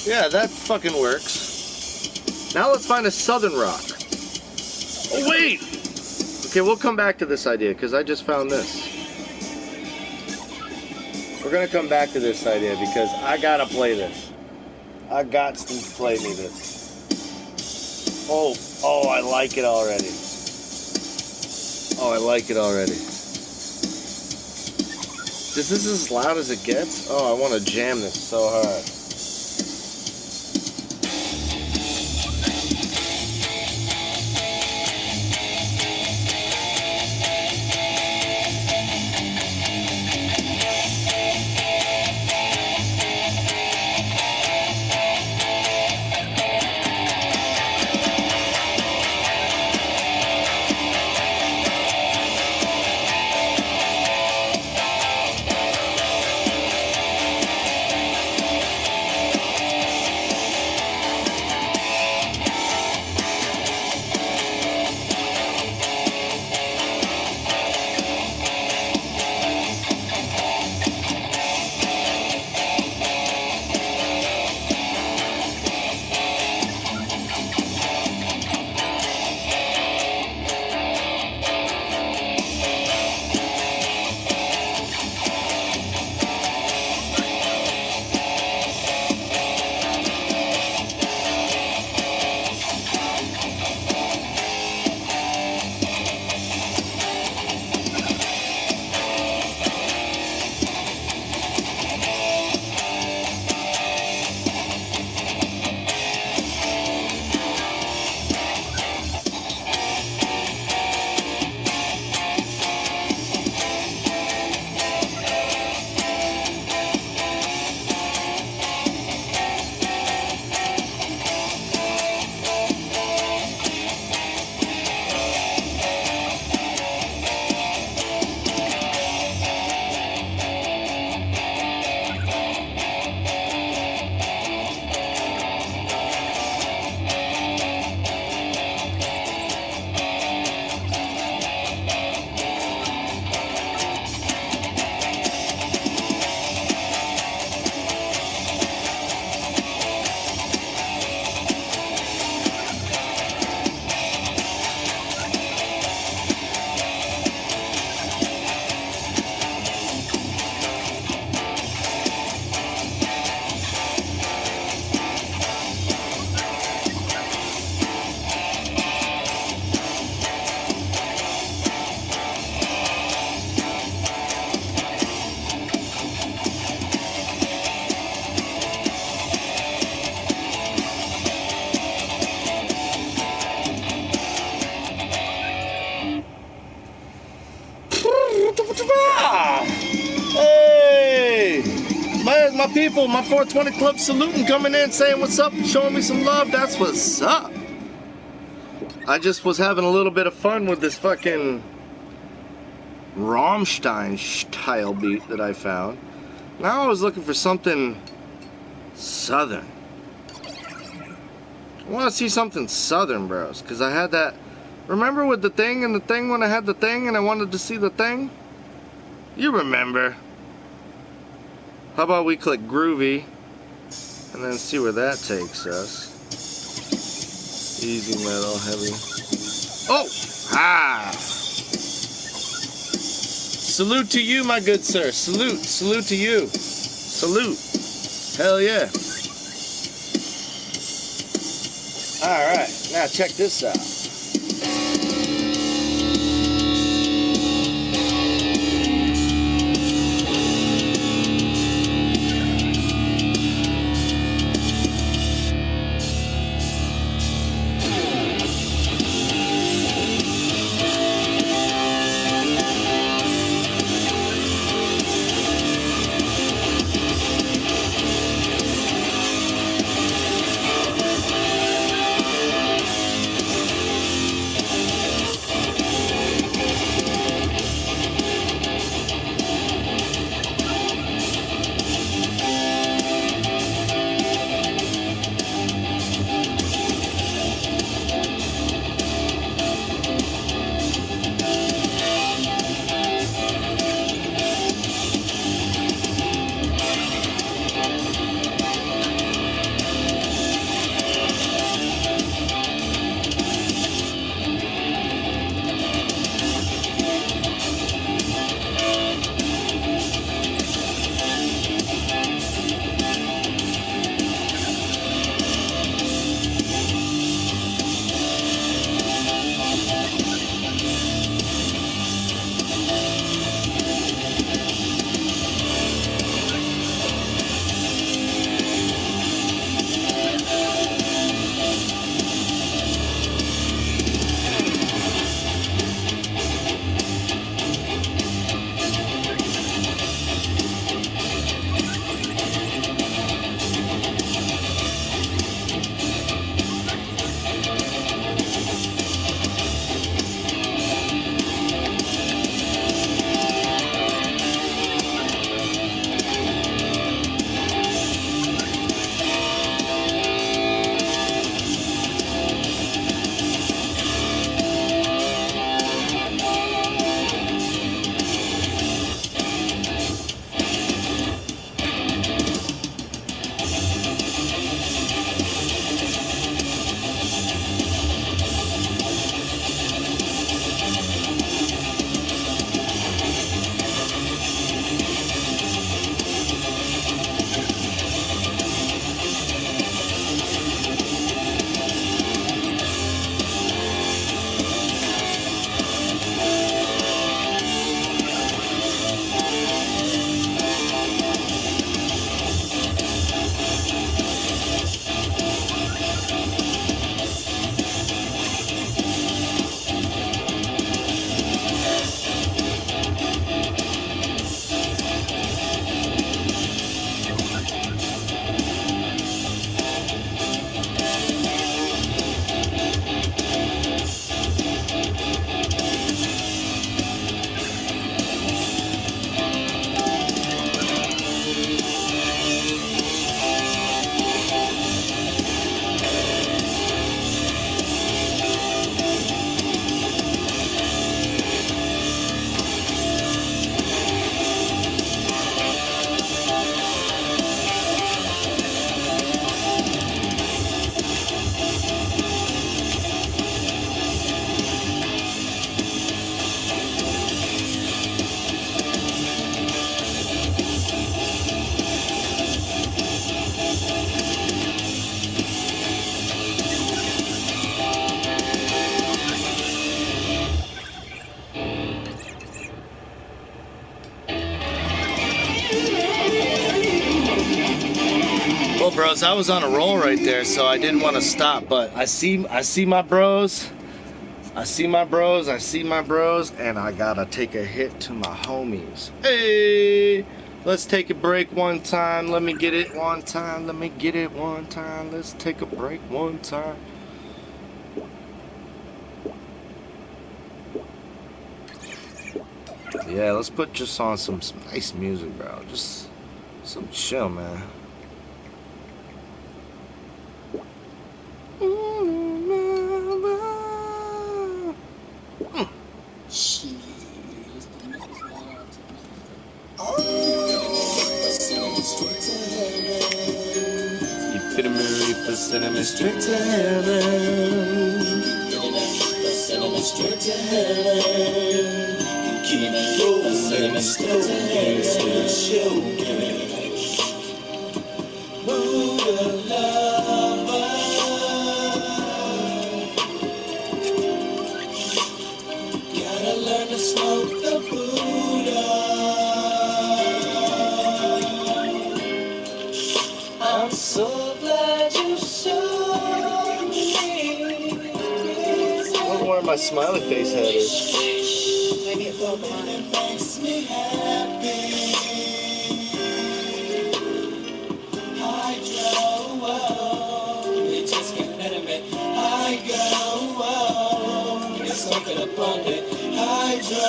Yeah, that fucking works. Now let's find a southern rock. Oh, wait! Okay, we'll come back to this idea, because I just found this. We're going to come back to this idea, because I got to play this. I got to play me this. Oh, I like it already. Oh, I like it already. Is this as loud as it gets? Oh, I want to jam this so hard. my people, my 420 Club saluting, coming in, saying what's up, showing me some love. That's what's up. I just was having a little bit of fun with this fucking Rammstein style beat that I found. Now I was looking for something southern. I want to see something southern, bros, because I had that. Remember with the thing and the thing when I had the thing and I wanted to see the thing? You remember. How about we click groovy and then see where that takes us. Easy metal, heavy. Oh! Ah! Salute to you, my good sir. Salute. Salute to you. Salute. Hell yeah. Alright, now check this out. Well, bros, I was on a roll right there, so I didn't want to stop, but I see my bros. I see my bros, and I gotta take a hit to my homies. Hey! Let's take a break one time. Let me get it one time. Let me get it one time. Let's take a break one time. Yeah, let's put just on some nice music, bro. Just some chill, man. Sending me straight to heaven. Sending me straight to heaven. Keep rolling, sending me straight to heaven. Buddha lover. Gotta learn to smoke the Buddha. I'm so glad you showed me. I wonder where my smiley face head is. Maybe a Pokemon. It makes me happy. Hydro, we just can't let him in. Hydro, we're smoking upon it. Hydro,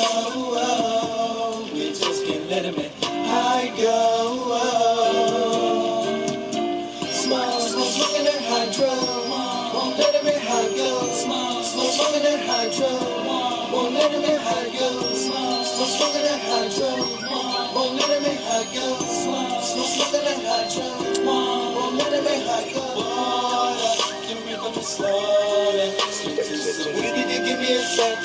we just can't let him in. Hydro. Smoking that hydro, won't let him in hydro. Smoking that hydro, won't let him in hydro. Smoking that hydro, won't let him in hydro. Smoking that hydro, won't let him in hydro. Water, give me from the slaughter. Give me a sec.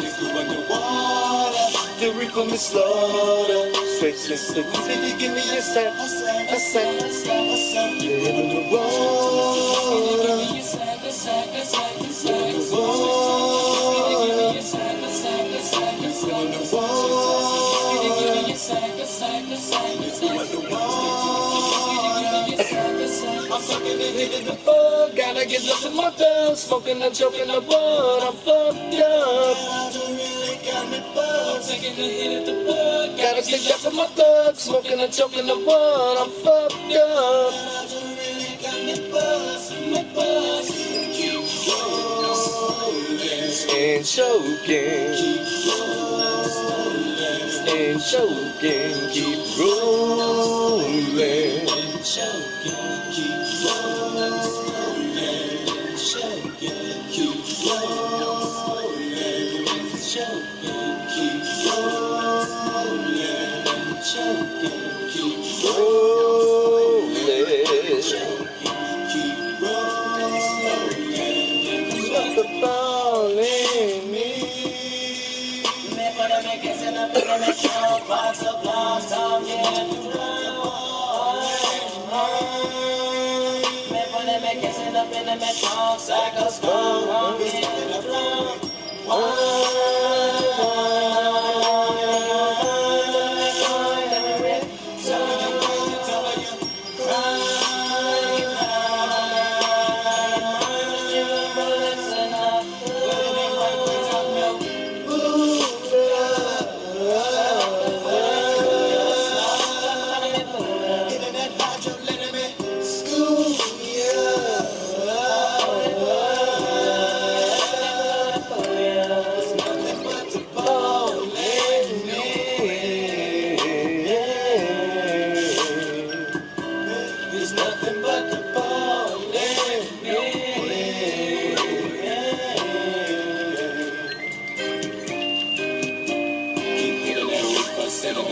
You go underwater. The reef from the slaughter. Straight. Give me a sec. You go underwater. I'm sucking and hitting the bug. Gotta get left in my thumb. Smoking and choking the bud. I'm fucked up. Really got me buzzed. I'm taking a hit at the bud. Gotta get left in my thumb. Smoking and choking the bud. I'm fucked up. Really got me buzzed. Keep rolling and choking. And choking, keep rolling and choking, keep rolling and choking, keep rolling and choking, keep rolling and choking, keep rolling and choking, keep rolling. Stop the ball in me.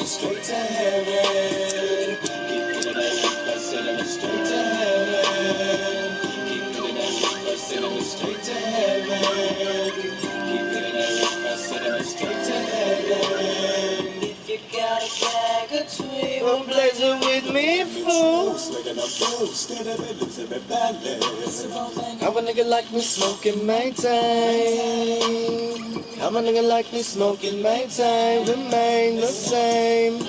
Straight to heaven. Keep hitting that reaper, sending me straight to heaven. Keep hitting that reaper, sending me straight to heaven. Keep hitting that reaper, sending me straight to heaven. If you got a bag of tweed, come blaze it with me, fool. How a nigga like me smoking my time? How a nigga like me smoking my time? Remain the same.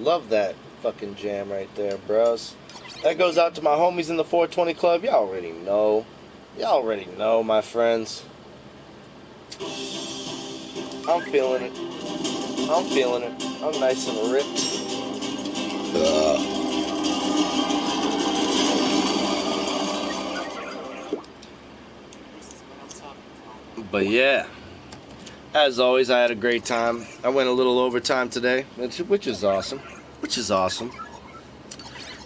Love that fucking jam right there, bros. That goes out to my homies in the 420 Club. Y'all already know. Y'all already know, my friends. I'm feeling it. I'm feeling it. I'm nice and ripped. But yeah, as always, I had a great time. I went a little overtime today, which is awesome. Which is awesome.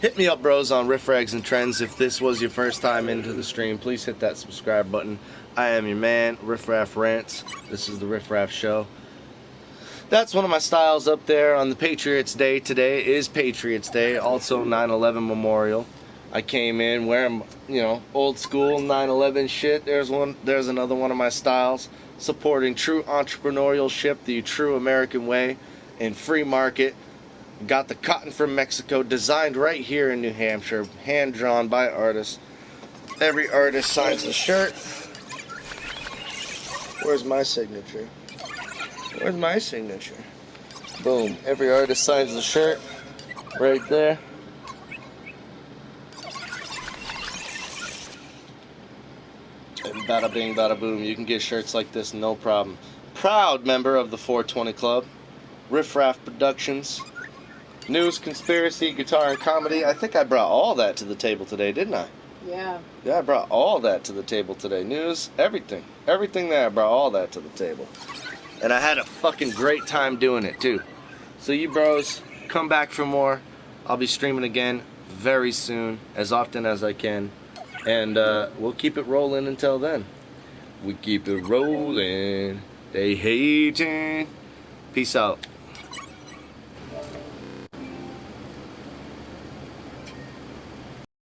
Hit me up, bros, on Riff Rags and Trends. If this was your first time into the stream, please hit that subscribe button. I am your man, Riff Rants. This is the Riff Raff Show. That's one of my styles up there on the Patriots Day. Today is Patriots Day, also 9/11 Memorial. I came in wearing, old school 9/11 shit. There's another one of my styles, supporting true entrepreneurship, the true American way, and free market. Got the cotton from Mexico, designed right here in New Hampshire, hand drawn by artists. Every artist signs the shirt. Where's my signature? Where's my signature? Boom. Every artist signs the shirt right there. And bada bing, bada boom. You can get shirts like this, no problem. Proud member of the 420 Club, Riff Raff Productions, news, conspiracy, guitar, and comedy. I think I brought all that to the table today, didn't I? Yeah. Yeah, I brought all that to the table today. News, everything. Everything there, I brought all that to the table. And I had a fucking great time doing it, too. So you bros, come back for more. I'll be streaming again very soon, as often as I can. And we'll keep it rolling until then. We keep it rolling. They hating. Peace out.